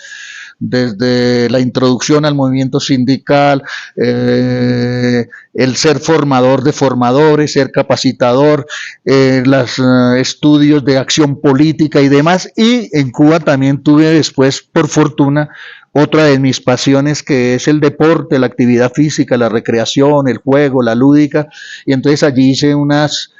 Desde la introducción al movimiento sindical, el ser formador de formadores, ser capacitador, los estudios de acción política y demás. Y en Cuba también tuve después, por fortuna, otra de mis pasiones, que es el deporte, la actividad física, la recreación, el juego, la lúdica. Y entonces allí hice unos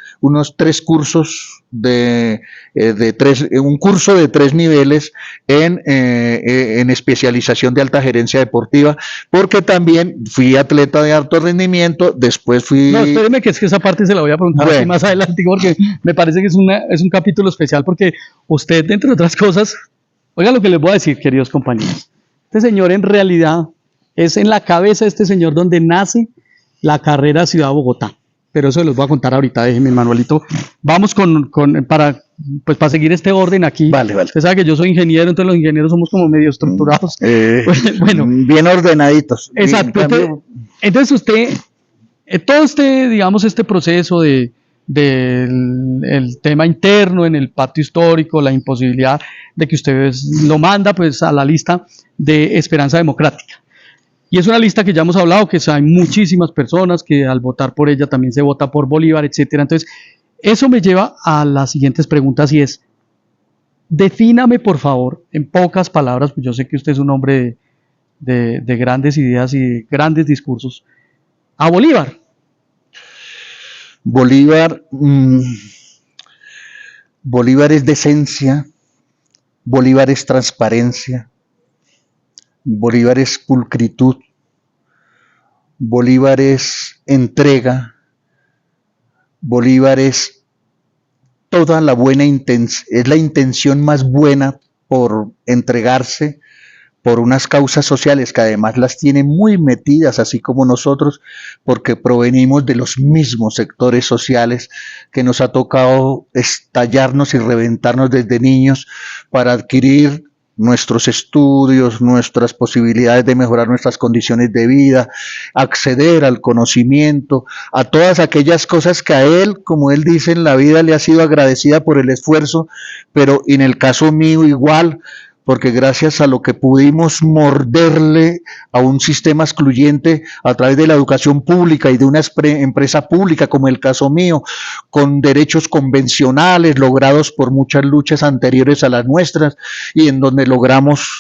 3 cursos un curso de 3 niveles en especialización de alta gerencia deportiva, porque también fui atleta de alto rendimiento, después fui... No, espéreme, que es que esa parte se la voy a preguntar aquí más adelante, porque me parece que es un capítulo especial, porque usted, entre otras cosas, oiga lo que les voy a decir, queridos compañeros, este señor en realidad es en la cabeza de este señor donde nace la carrera Ciudad Bogotá. Pero eso les voy a contar ahorita, déjeme, Manuelito. Vamos para seguir este orden aquí. Vale. Usted sabe que yo soy ingeniero, entonces los ingenieros somos como medio estructurados. Bueno, bien ordenaditos. Exacto. Entonces usted, todo digamos, este proceso del tema interno en el pacto histórico, la imposibilidad de que usted lo manda pues a la lista de Esperanza Democrática. Y es una lista que ya hemos hablado, que hay muchísimas personas que al votar por ella también se vota por Bolívar, etcétera. Entonces, eso me lleva a las siguientes preguntas, y es: defíname, por favor, en pocas palabras, pues yo sé que usted es un hombre de grandes ideas y de grandes discursos, a Bolívar. Bolívar, Bolívar es decencia, Bolívar es transparencia, Bolívar es pulcritud, Bolívar es entrega, Bolívar es toda la buena intención, es la intención más buena por entregarse por unas causas sociales que además las tiene muy metidas, así como nosotros, porque provenimos de los mismos sectores sociales que nos ha tocado estallarnos y reventarnos desde niños para adquirir nuestros estudios, nuestras posibilidades de mejorar nuestras condiciones de vida, acceder al conocimiento, a todas aquellas cosas que a él, como él dice, en la vida le ha sido agradecida por el esfuerzo, pero en el caso mío igual, porque gracias a lo que pudimos morderle a un sistema excluyente a través de la educación pública y de una empresa pública, como el caso mío, con derechos convencionales logrados por muchas luchas anteriores a las nuestras y en donde logramos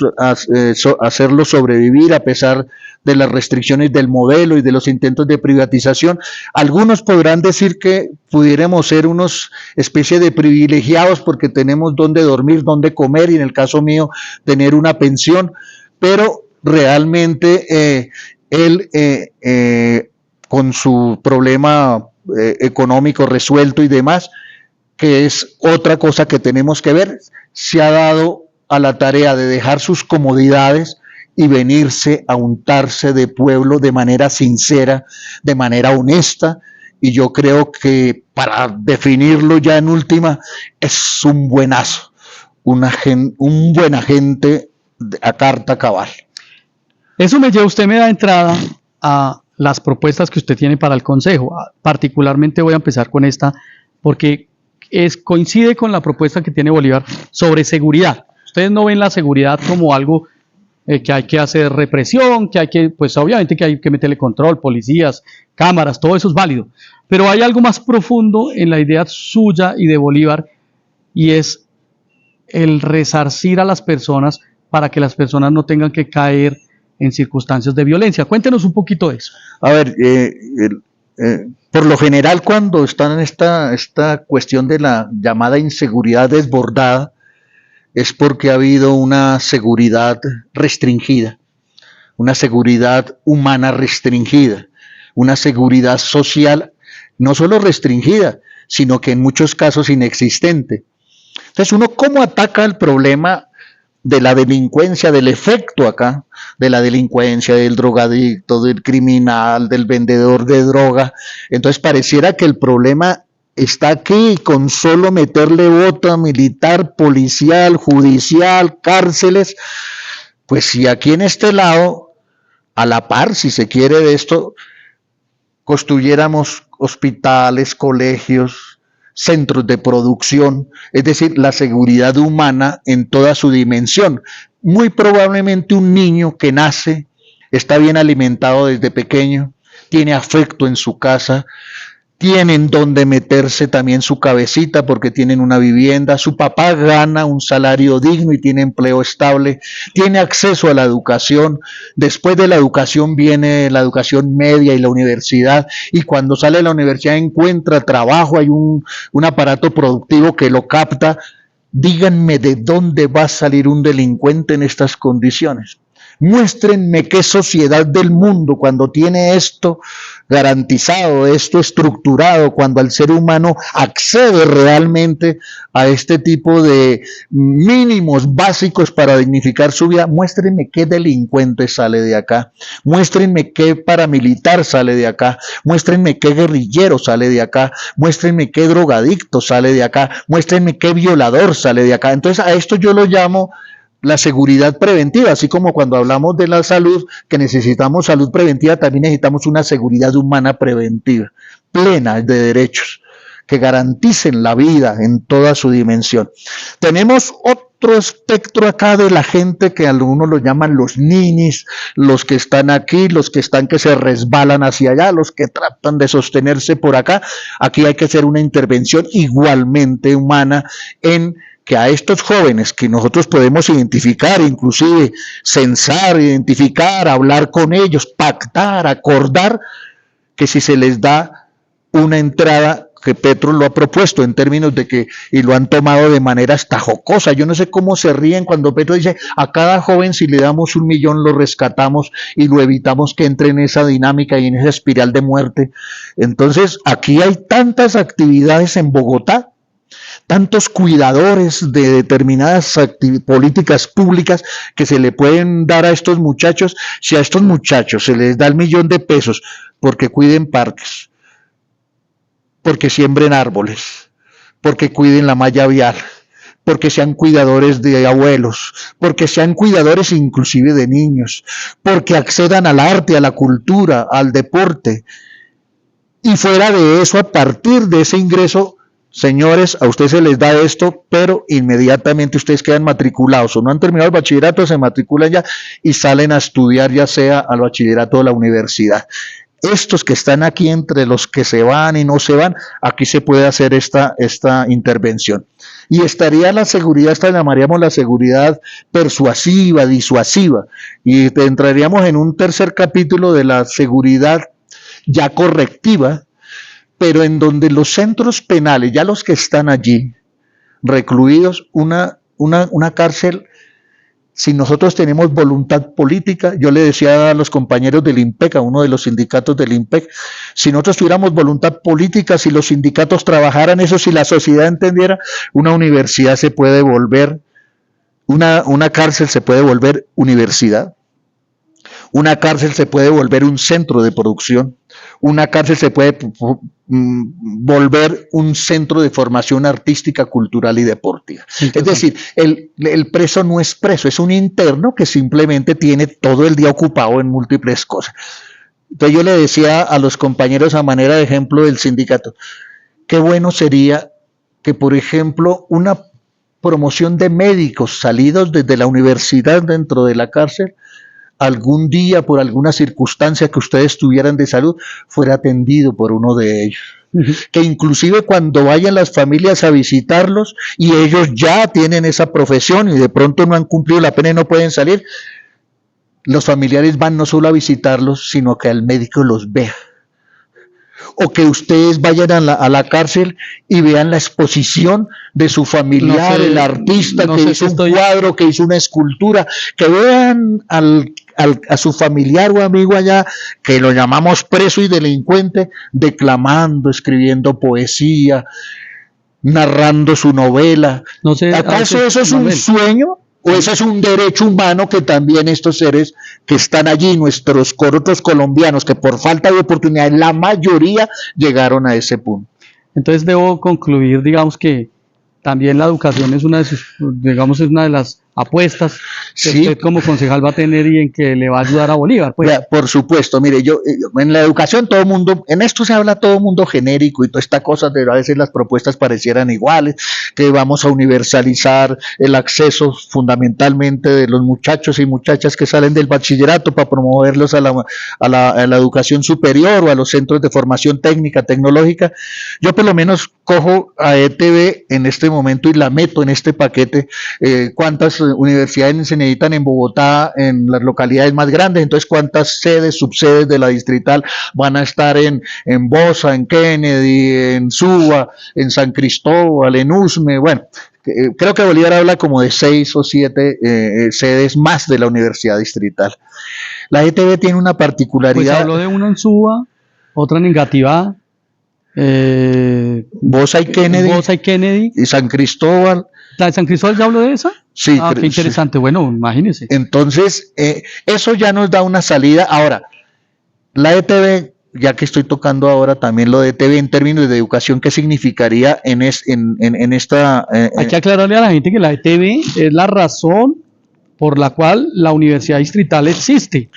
hacerlo sobrevivir a pesar de las restricciones del modelo y de los intentos de privatización. Algunos podrán decir que pudiéramos ser unos especie de privilegiados porque tenemos dónde dormir, dónde comer y en el caso mío tener una pensión, pero realmente él con su problema económico resuelto y demás, que es otra cosa que tenemos que ver, se ha dado a la tarea de dejar sus comodidades y venirse a untarse de pueblo de manera sincera, de manera honesta, y yo creo que para definirlo ya en última, es un buenazo, un buen agente a carta cabal. Eso usted me da entrada a las propuestas que usted tiene para el Consejo. Particularmente voy a empezar con esta, porque coincide con la propuesta que tiene Bolívar sobre seguridad. Ustedes no ven la seguridad como algo que hay que hacer represión, que hay que, pues obviamente que hay que meterle control, policías, cámaras, todo eso es válido. Pero hay algo más profundo en la idea suya y de Bolívar, y es el resarcir a las personas para que las personas no tengan que caer en circunstancias de violencia. Cuéntenos un poquito de eso. A ver, por lo general cuando están en esta cuestión de la llamada inseguridad desbordada, es porque ha habido una seguridad restringida, una seguridad humana restringida, una seguridad social no solo restringida, sino que en muchos casos inexistente. Entonces, uno cómo ataca el problema de la delincuencia, del efecto acá, de la delincuencia, del drogadicto, del criminal, del vendedor de droga. Entonces, pareciera que el problema está aquí con solo meterle bota militar, policial, judicial, cárceles. Pues si aquí en este lado, a la par, si se quiere de esto, construyéramos hospitales, colegios, centros de producción, es decir, la seguridad humana en toda su dimensión. Muy probablemente un niño que nace, está bien alimentado desde pequeño, tiene afecto en su casa, tienen donde meterse también su cabecita porque tienen una vivienda, su papá gana un salario digno y tiene empleo estable, tiene acceso a la educación, después de la educación viene la educación media y la universidad, y cuando sale de la universidad encuentra trabajo, hay un aparato productivo que lo capta. Díganme de dónde va a salir un delincuente en estas condiciones. Muéstrenme qué sociedad del mundo cuando tiene esto garantizado, esto estructurado, cuando el ser humano accede realmente a este tipo de mínimos básicos para dignificar su vida. Muéstrenme qué delincuente sale de acá, muéstrenme qué paramilitar sale de acá, muéstrenme qué guerrillero sale de acá, muéstrenme qué drogadicto sale de acá, muéstrenme qué violador sale de acá. Entonces a esto yo lo llamo la seguridad preventiva, así como cuando hablamos de la salud, que necesitamos salud preventiva, también necesitamos una seguridad humana preventiva, plena de derechos, que garanticen la vida en toda su dimensión. Tenemos otro espectro acá de la gente que algunos lo llaman los ninis, los que están aquí, los que están que se resbalan hacia allá, los que tratan de sostenerse por acá. Aquí hay que hacer una intervención igualmente humana en que a estos jóvenes que nosotros podemos identificar, inclusive censar, identificar, hablar con ellos, pactar, acordar, que si se les da una entrada que Petro lo ha propuesto en términos de que, y lo han tomado de manera hasta jocosa. Yo no sé cómo se ríen cuando Petro dice, a cada joven si le damos 1 millón lo rescatamos y lo evitamos que entre en esa dinámica y en esa espiral de muerte. Entonces, aquí hay tantas actividades en Bogotá, tantos cuidadores de determinadas políticas públicas que se le pueden dar a estos muchachos. Si a estos muchachos se les da el 1.000.000 de pesos porque cuiden parques, porque siembren árboles, porque cuiden la malla vial, porque sean cuidadores de abuelos, porque sean cuidadores inclusive de niños, porque accedan al arte, a la cultura, al deporte, y fuera de eso, a partir de ese ingreso, señores, a ustedes se les da esto, pero inmediatamente ustedes quedan matriculados, o no han terminado el bachillerato, se matriculan ya y salen a estudiar, ya sea al bachillerato o a la universidad. Estos que están aquí, entre los que se van y no se van, aquí se puede hacer esta intervención. Y estaría la seguridad, esta la llamaríamos la seguridad persuasiva, disuasiva, y entraríamos en un tercer capítulo de la seguridad ya correctiva, pero en donde los centros penales, ya los que están allí, recluidos, una cárcel, si nosotros tenemos voluntad política, yo le decía a los compañeros del IMPEC, a uno de los sindicatos del IMPEC, si nosotros tuviéramos voluntad política, si los sindicatos trabajaran eso, si la sociedad entendiera, una universidad se puede volver, una cárcel se puede volver universidad, una cárcel se puede volver un centro de producción, una cárcel se puede volver un centro de formación artística, cultural y deportiva. Sí, es decir, el preso no es preso, es un interno que simplemente tiene todo el día ocupado en múltiples cosas. Entonces yo le decía a los compañeros a manera de ejemplo del sindicato, qué bueno sería que, por ejemplo, una promoción de médicos salidos desde la universidad dentro de la cárcel, algún día, por alguna circunstancia que ustedes tuvieran de salud, fuera atendido por uno de ellos. Que inclusive cuando vayan las familias a visitarlos y ellos ya tienen esa profesión y de pronto no han cumplido la pena y no pueden salir, los familiares van no solo a visitarlos, sino que el médico los vea. O que ustedes vayan a la cárcel y vean la exposición de su familiar, no sé, el artista que hizo un cuadro, que hizo una escultura, que vean a su familiar o amigo allá, que lo llamamos preso y delincuente, declamando, escribiendo poesía, narrando su novela. No sé, ¿acaso eso es un sueño? ¿O ese es un derecho humano que también estos seres que están allí, nuestros corruptos colombianos, que por falta de oportunidad, la mayoría llegaron a ese punto? Entonces debo concluir, digamos, que también la educación es una de sus, digamos, es una de las apuestas que sí, usted como concejal va a tener y en que le va a ayudar a Bolívar. Pues. Ya, por supuesto, mire, yo en la educación todo el mundo, en esto se habla todo el mundo genérico y toda esta cosa, pero a veces las propuestas parecieran iguales, que vamos a universalizar el acceso fundamentalmente de los muchachos y muchachas que salen del bachillerato para promoverlos a la educación superior o a los centros de formación técnica, tecnológica. Yo por lo menos cojo a ETV en este momento y la meto en este paquete, cuántas universidades se necesitan en Bogotá, en las localidades más grandes, entonces cuántas sedes, subsedes de la distrital van a estar en Bosa, en Kennedy, en Suba, en San Cristóbal, en Usme. Bueno, creo que Bolívar habla como de 6 o 7 sedes más de la universidad distrital. La ETV tiene una particularidad. Pues habló de una en Suba, otra en Engativá, Bosa y Kennedy y San Cristóbal. ¿La de San Cristóbal ya habló de esa? Sí. Qué interesante, sí. Bueno, imagínese. Entonces, eso ya nos da una salida. Ahora, la ETV, ya que estoy tocando ahora también lo de ETV en términos de educación, ¿qué significaría en esta? Hay que aclararle a la gente que la ETV es la razón por la cual la Universidad Distrital existe.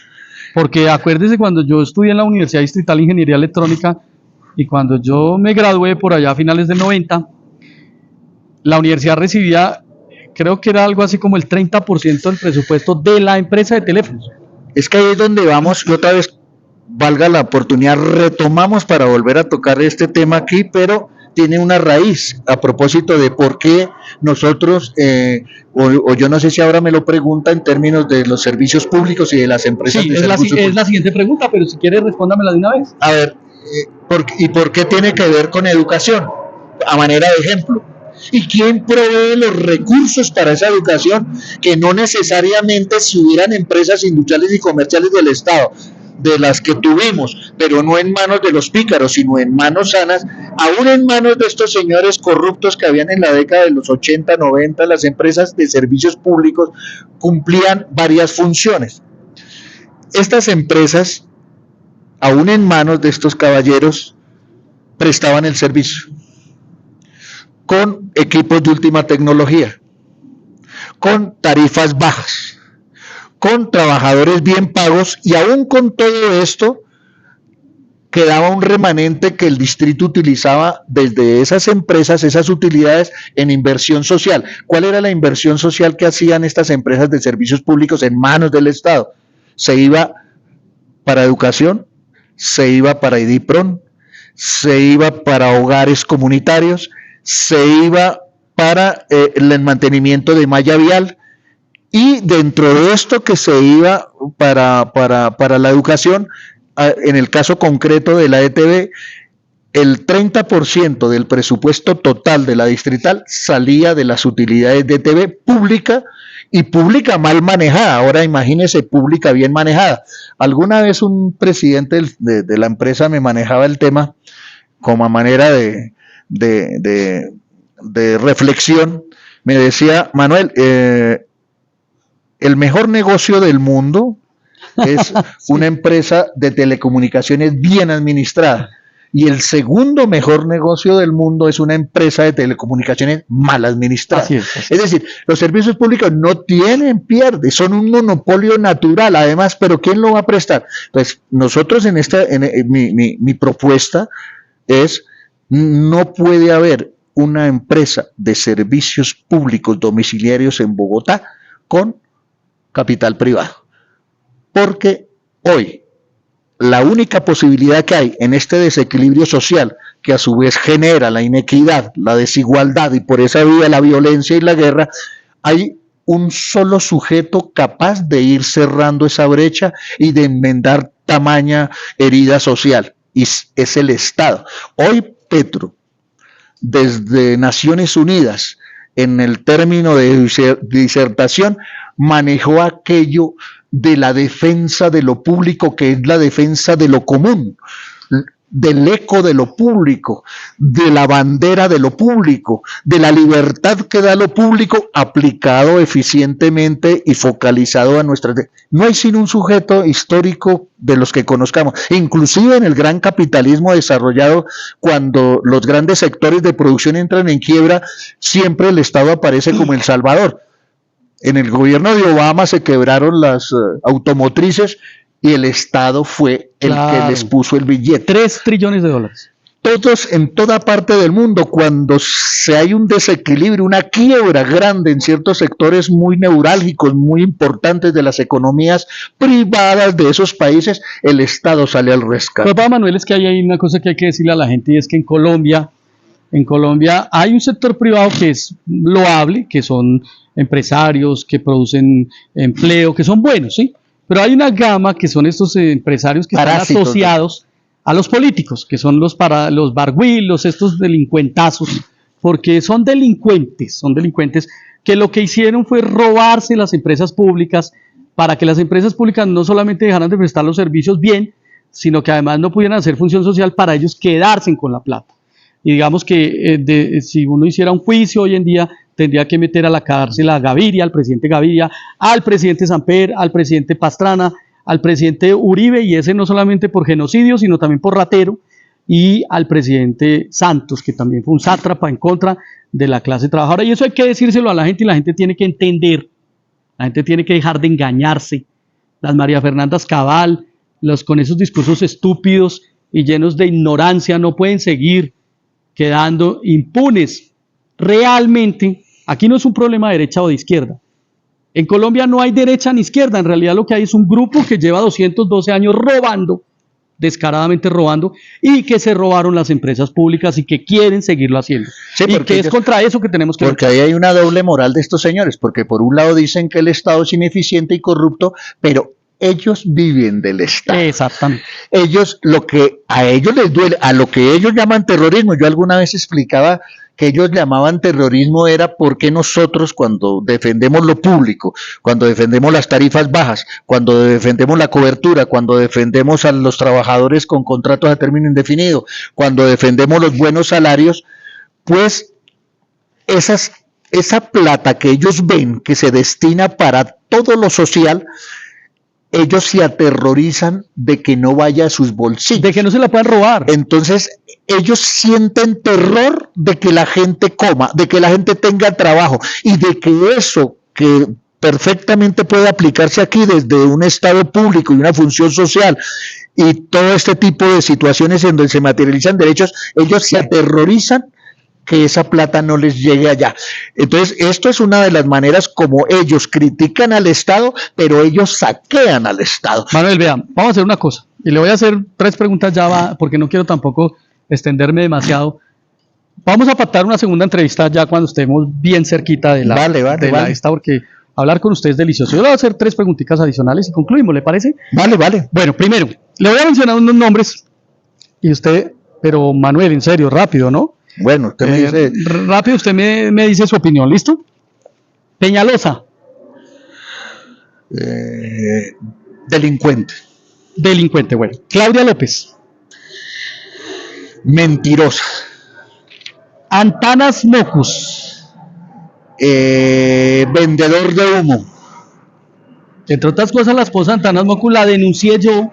Porque acuérdese, cuando yo estudié en la Universidad Distrital de Ingeniería Electrónica y cuando yo me gradué por allá a finales del 90, la universidad recibía, creo que era algo así como el 30% del presupuesto de la empresa de teléfonos. Es que ahí es donde vamos, y otra vez, valga la oportunidad, retomamos para volver a tocar este tema aquí, pero tiene una raíz a propósito de por qué nosotros, o yo no sé si ahora me lo pregunta en términos de los servicios públicos y de las empresas. Sí, es la siguiente pregunta, pero si quiere respóndamela de una vez. A ver, ¿Y por qué tiene que ver con educación? A manera de ejemplo. ¿Y quién provee los recursos para esa educación? Que no necesariamente si hubieran empresas industriales y comerciales del Estado, de las que tuvimos, pero no en manos de los pícaros, sino en manos sanas, aún en manos de estos señores corruptos que habían en la década de los 80, 90, las empresas de servicios públicos cumplían varias funciones. Estas empresas, aún en manos de estos caballeros, prestaban el servicio con equipos de última tecnología, con tarifas bajas, con trabajadores bien pagos, y aún con todo esto quedaba un remanente que el distrito utilizaba desde esas empresas, esas utilidades, en inversión social. ¿Cuál era la inversión social que hacían estas empresas de servicios públicos en manos del Estado? Se iba para educación, se iba para IDIPRON, se iba para hogares comunitarios, se iba para el mantenimiento de malla vial, y dentro de esto que se iba para la educación, en el caso concreto de la ETV, el 30% del presupuesto total de la distrital salía de las utilidades de ETV pública, y pública mal manejada. Ahora imagínese pública bien manejada. Alguna vez un presidente de la empresa me manejaba el tema como a manera de reflexión. Me decía: Manuel, el mejor negocio del mundo es sí, una empresa de telecomunicaciones bien administrada, y el segundo mejor negocio del mundo es una empresa de telecomunicaciones mal administrada. Así es decir, los servicios públicos no tienen pierde, son un monopolio natural, además, pero ¿quién lo va a prestar? Pues nosotros mi propuesta es: no puede haber una empresa de servicios públicos domiciliarios en Bogotá con capital privado, porque hoy la única posibilidad que hay en este desequilibrio social, que a su vez genera la inequidad, la desigualdad y por esa vía la violencia y la guerra, hay un solo sujeto capaz de ir cerrando esa brecha y de enmendar tamaña herida social, y es el Estado. Hoy Petro, desde Naciones Unidas, en el término de disertación, manejó aquello de la defensa de lo público, que es la defensa de lo común, del eco de lo público, de la bandera de lo público, de la libertad que da lo público, aplicado eficientemente y focalizado a nuestras... No hay sino un sujeto histórico de los que conozcamos, inclusive en el gran capitalismo desarrollado, cuando los grandes sectores de producción entran en quiebra, siempre el Estado aparece como el salvador. En el gobierno de Obama se quebraron las automotrices y el Estado fue el que les puso el billete. $3 trillones. Todos, en toda parte del mundo, cuando hay un desequilibrio, una quiebra grande en ciertos sectores muy neurálgicos, muy importantes de las economías privadas de esos países, el Estado sale al rescate. Papá Manuel, es que hay una cosa que hay que decirle a la gente, y es que en Colombia hay un sector privado que es loable, que son empresarios que producen empleo, que son buenos, ¿sí? Pero hay una gama que son estos empresarios que están asociados a los políticos, que son los barguilos, estos delincuentazos, porque son delincuentes que lo que hicieron fue robarse las empresas públicas, para que las empresas públicas no solamente dejaran de prestar los servicios bien, sino que además no pudieran hacer función social para ellos quedarse con la plata. Y digamos que si uno hiciera un juicio hoy en día, tendría que meter a la cárcel a Gaviria, al presidente Gaviria, al presidente Samper, al presidente Pastrana, al presidente Uribe, y ese no solamente por genocidio, sino también por ratero, y al presidente Santos, que también fue un sátrapa en contra de la clase trabajadora. Y eso hay que decírselo a la gente, y la gente tiene que entender, la gente tiene que dejar de engañarse. Las María Fernandas Cabal, con esos discursos estúpidos y llenos de ignorancia, no pueden seguir quedando impunes. Realmente, aquí no es un problema de derecha o de izquierda. En Colombia no hay derecha ni izquierda, en realidad lo que hay es un grupo que lleva 212 años robando, descaradamente robando, y que se robaron las empresas públicas y que quieren seguirlo haciendo. Sí, y que es contra eso que tenemos que luchar. Porque ahí hay una doble moral de estos señores, porque por un lado dicen que el Estado es ineficiente y corrupto, pero ellos viven del Estado. Exactamente. Ellos, lo que a ellos les duele, a lo que ellos llaman terrorismo, yo alguna vez explicaba que ellos llamaban terrorismo era porque nosotros cuando defendemos lo público, cuando defendemos las tarifas bajas, cuando defendemos la cobertura, cuando defendemos a los trabajadores con contratos a término indefinido, cuando defendemos los buenos salarios, pues esa plata que ellos ven que se destina para todo lo social, ellos se aterrorizan de que no vaya a sus bolsillos. De que no se la puedan robar. Entonces, ellos sienten terror de que la gente coma, de que la gente tenga trabajo y de que eso que perfectamente puede aplicarse aquí desde un Estado público y una función social y todo este tipo de situaciones en donde se materializan derechos, ellos se aterrorizan que esa plata no les llegue allá. Entonces, esto es una de las maneras como ellos critican al Estado, pero ellos saquean al Estado. Manuel, vean, vamos a hacer una cosa, y le voy a hacer 3 preguntas ya, porque no quiero tampoco extenderme demasiado. Vamos a pactar una segunda entrevista ya cuando estemos bien cerquita de la esta, porque hablar con usted es delicioso. Yo le voy a hacer 3 preguntitas adicionales y concluimos, ¿le parece? Vale. Bueno, primero, le voy a mencionar unos nombres, y usted, pero Manuel, en serio, rápido, ¿no? Bueno, usted me dice... Rápido, usted me dice su opinión, ¿listo? Peñalosa. Delincuente. Delincuente, bueno. Claudia López. Mentirosa. Antanas Mocus. Vendedor de humo. Entre otras cosas, la esposa de Antanas Mocus la denuncié yo.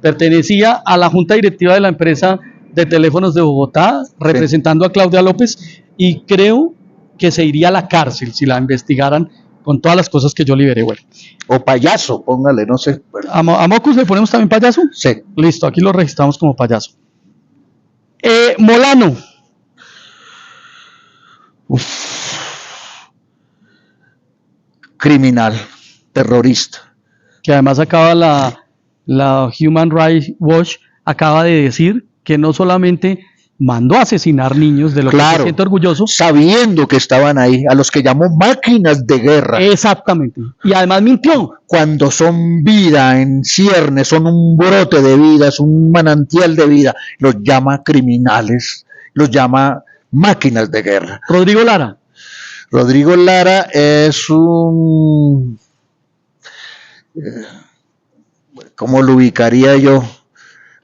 Pertenecía a la junta directiva de la empresa de teléfonos de Bogotá, representando a Claudia López, y creo que se iría a la cárcel si la investigaran con todas las cosas que yo liberé. Bueno. O payaso, póngale, no sé. Bueno. ¿A Mocus le ponemos también payaso? Sí. Listo, aquí lo registramos como payaso. Molano. Criminal, terrorista. Que además acaba la Human Rights Watch acaba de decir que no solamente mandó a asesinar niños, de lo que se siente orgulloso, sabiendo que estaban ahí, a los que llamó máquinas de guerra. Exactamente. Y además mintió. Cuando son vida en ciernes, son un brote de vida, es un manantial de vida, los llama criminales, los llama máquinas de guerra. Rodrigo Lara. Rodrigo Lara es un... ¿Cómo lo ubicaría yo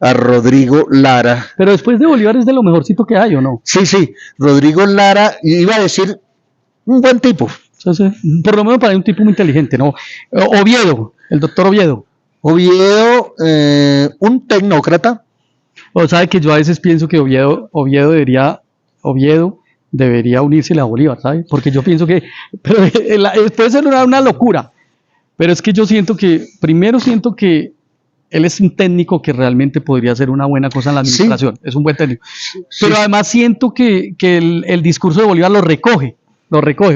a Rodrigo Lara? Pero después de Bolívar es de lo mejorcito que hay, ¿o no? Sí, Rodrigo Lara, iba a decir, un buen tipo. Sí. Por lo menos para un tipo muy inteligente, ¿no? Oviedo, el doctor Oviedo. Oviedo, un tecnócrata. O sabe que yo a veces pienso que Oviedo debería unirse a Bolívar, ¿sabe? Porque yo pienso que, pero puede ser una locura, pero es que yo siento que él es un técnico que realmente podría hacer una buena cosa en la administración, es un buen técnico. Pero además siento que el discurso de Bolívar lo recoge,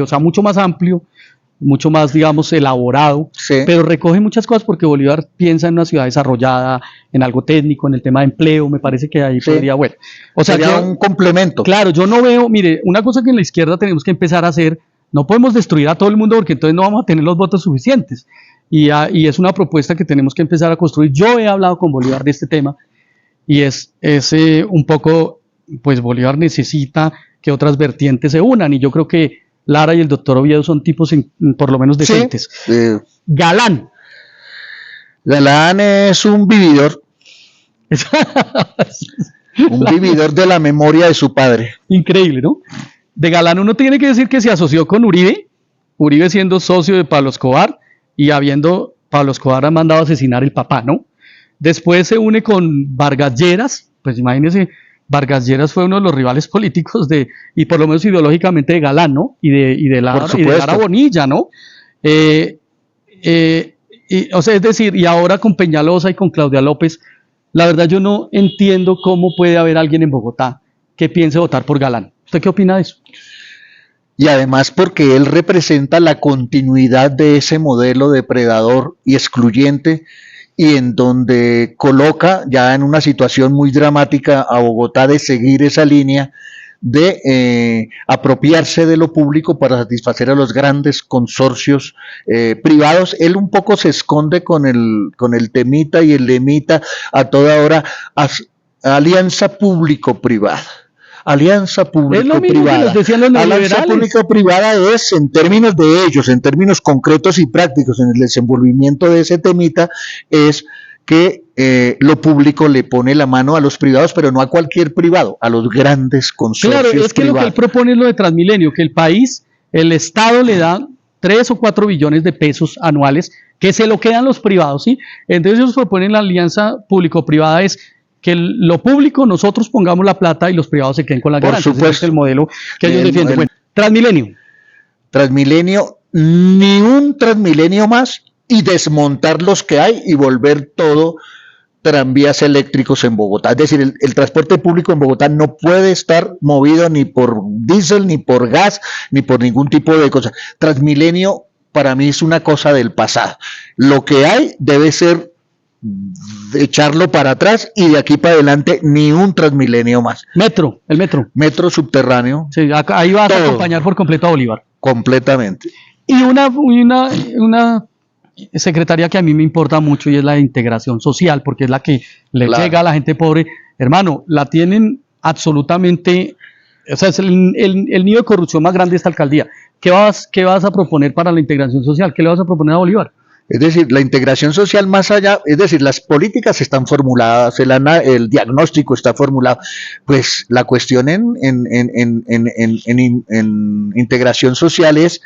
o sea, mucho más amplio, mucho más, digamos, elaborado, pero recoge muchas cosas porque Bolívar piensa en una ciudad desarrollada, en algo técnico, en el tema de empleo, me parece que ahí podría, bueno. O sea, sería un complemento. Claro, yo no veo, mire, una cosa que en la izquierda tenemos que empezar a hacer, no podemos destruir a todo el mundo porque entonces no vamos a tener los votos suficientes. Y es una propuesta que tenemos que empezar a construir. Yo he hablado con Bolívar de este tema y es un poco, pues Bolívar necesita que otras vertientes se unan y yo creo que Lara y el doctor Oviedo son tipos por lo menos decentes. Galán. Galán es un vividor. Un vividor de la memoria de su padre. Increíble, ¿no? De Galán uno tiene que decir que se asoció con Uribe siendo socio de Pablo Escobar y habiendo Pablo Escobar mandado a asesinar el papá, ¿no? Después se une con Vargas Lleras, pues imagínense, Vargas Lleras fue uno de los rivales políticos y por lo menos ideológicamente de Galán, ¿no? Y de Lara Bonilla, ¿no? O sea, es decir, y ahora con Peñalosa y con Claudia López, la verdad yo no entiendo cómo puede haber alguien en Bogotá que piense votar por Galán. ¿Usted qué opina de eso? Y además porque él representa la continuidad de ese modelo depredador y excluyente y en donde coloca ya en una situación muy dramática a Bogotá de seguir esa línea de apropiarse de lo público para satisfacer a los grandes consorcios privados. Él un poco se esconde con el temita y el lemita a toda hora, alianza público-privada. Alianza público-privada. Alianza público-privada es, en términos de ellos, en términos concretos y prácticos, en el desenvolvimiento de ese temita, es que lo público le pone la mano a los privados, pero no a cualquier privado, a los grandes consorcios privados. Claro, es que lo que él propone es lo de Transmilenio, que el Estado le da 3 o 4 billones de pesos anuales, que se lo quedan los privados, ¿sí? Entonces ellos proponen la alianza público-privada, es que lo público nosotros pongamos la plata y los privados se queden con la ganancia. Ese es el modelo que ellos defienden. Bueno, Transmilenio, ni un Transmilenio más, y desmontar los que hay y volver todo tranvías eléctricos en Bogotá. Es decir, el transporte público en Bogotá no puede estar movido ni por diésel, ni por gas, ni por ningún tipo de cosa. Transmilenio para mí es una cosa del pasado. Lo que hay debe ser echarlo para atrás, y de aquí para adelante ni un Transmilenio más. El metro. Metro subterráneo. Sí, ahí vas a acompañar por completo a Bolívar. Completamente. Y una secretaría que a mí me importa mucho, y es la de integración social, porque es la que le llega a la gente pobre. Hermano, la tienen absolutamente, o sea, es el nido de corrupción más grande de esta alcaldía. ¿Qué vas a proponer para la integración social? ¿Qué le vas a proponer a Bolívar? Es decir, la integración social más allá, es decir, las políticas están formuladas, el diagnóstico está formulado, pues la cuestión en integración social es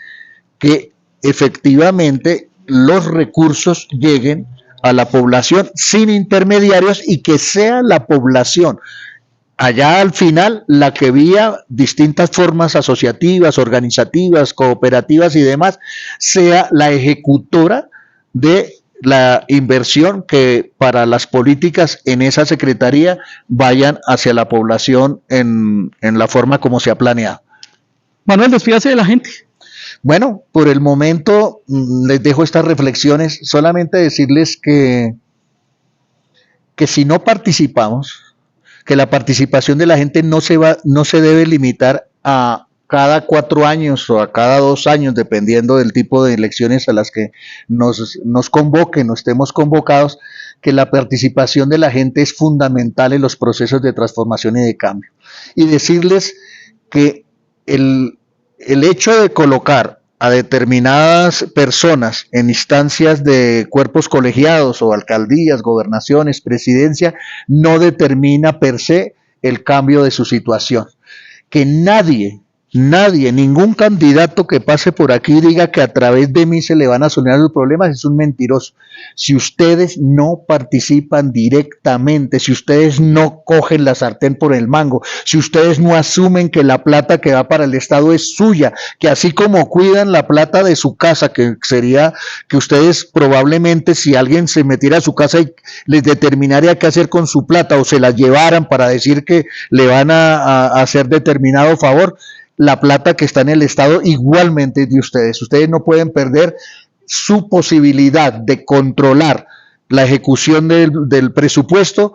que efectivamente los recursos lleguen a la población sin intermediarios, y que sea la población allá al final la que vía distintas formas asociativas, organizativas, cooperativas y demás, sea la ejecutora de la inversión que para las políticas en esa secretaría vayan hacia la población en la forma como se ha planeado. Manuel, despídase de la gente. Bueno, por el momento les dejo estas reflexiones, solamente decirles que si no participamos, que la participación de la gente no se debe limitar a cada 4 años o a cada 2 años, dependiendo del tipo de elecciones a las que nos convoquen o estemos convocados, que la participación de la gente es fundamental en los procesos de transformación y de cambio. Y decirles que el hecho de colocar a determinadas personas en instancias de cuerpos colegiados o alcaldías, gobernaciones, presidencia, no determina per se el cambio de su situación. Que nadie, ningún candidato que pase por aquí diga que a través de mí se le van a solucionar los problemas, es un mentiroso. Si ustedes no participan directamente, si ustedes no cogen la sartén por el mango, si ustedes no asumen que la plata que va para el Estado es suya, que así como cuidan la plata de su casa, que sería que ustedes probablemente, si alguien se metiera a su casa y les determinaría qué hacer con su plata, o se la llevaran para decir que le van a hacer determinado favor, la plata que está en el Estado igualmente es de ustedes. Ustedes no pueden perder su posibilidad de controlar la ejecución del presupuesto,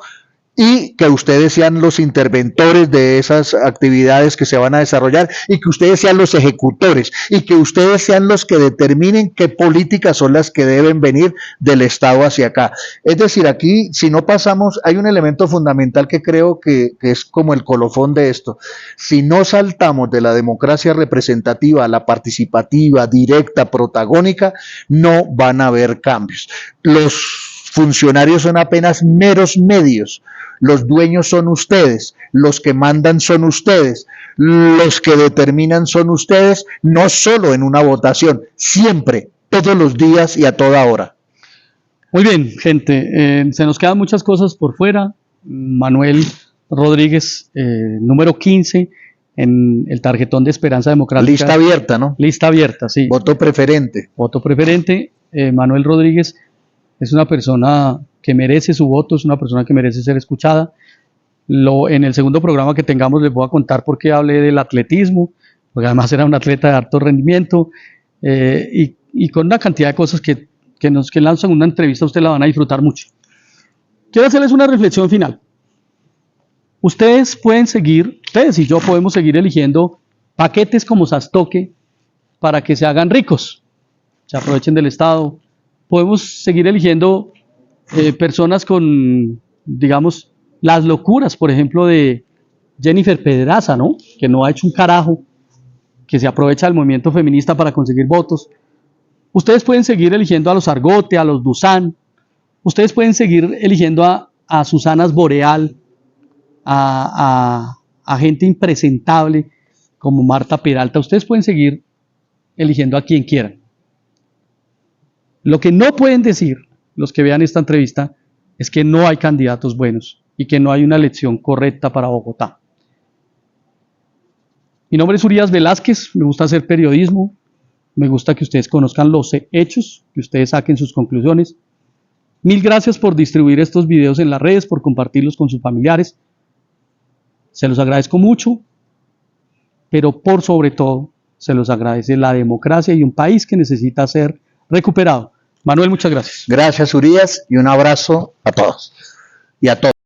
y que ustedes sean los interventores de esas actividades que se van a desarrollar, y que ustedes sean los ejecutores, y que ustedes sean los que determinen qué políticas son las que deben venir del Estado hacia acá. Es decir, aquí, si no pasamos, hay un elemento fundamental que creo que es como el colofón de esto. Si no saltamos de la democracia representativa a la participativa, directa, protagónica, no van a haber cambios. Los funcionarios son apenas meros medios. Los dueños son ustedes, los que mandan son ustedes, los que determinan son ustedes, no solo en una votación, siempre, todos los días y a toda hora. Muy bien, gente, se nos quedan muchas cosas por fuera. Manuel Rodríguez, número 15 en el tarjetón de Esperanza Democrática. Lista abierta, ¿no? Lista abierta, sí. Voto preferente. Voto preferente. Manuel Rodríguez es una persona que merece su voto, es una persona que merece ser escuchada. En el segundo programa que tengamos les voy a contar por qué hablé del atletismo, porque además era un atleta de alto rendimiento, y con una cantidad de cosas que lanzan una entrevista, ustedes la van a disfrutar mucho. Quiero hacerles una reflexión final. Ustedes y yo podemos seguir eligiendo paquetes como Sastoque para que se hagan ricos, se aprovechen del Estado. Podemos seguir eligiendo personas con, digamos, las locuras, por ejemplo, de Jennifer Pedraza, ¿no? Que no ha hecho un carajo, que se aprovecha del movimiento feminista para conseguir votos. Ustedes pueden seguir eligiendo a los Argote, a los Dusan. Ustedes pueden seguir eligiendo a Susanas Boreal, a gente impresentable como Marta Peralta. Ustedes pueden seguir eligiendo a quien quieran. Lo que no pueden decir los que vean esta entrevista es que no hay candidatos buenos y que no hay una elección correcta para Bogotá. Mi nombre es Urias Velázquez, me gusta hacer periodismo, me gusta que ustedes conozcan los hechos, que ustedes saquen sus conclusiones. Mil gracias por distribuir estos videos en las redes, por compartirlos con sus familiares. Se los agradezco mucho, pero por sobre todo se los agradece la democracia y un país que necesita ser recuperado. Manuel, muchas gracias. Gracias, Urias, y un abrazo a todos y a todos.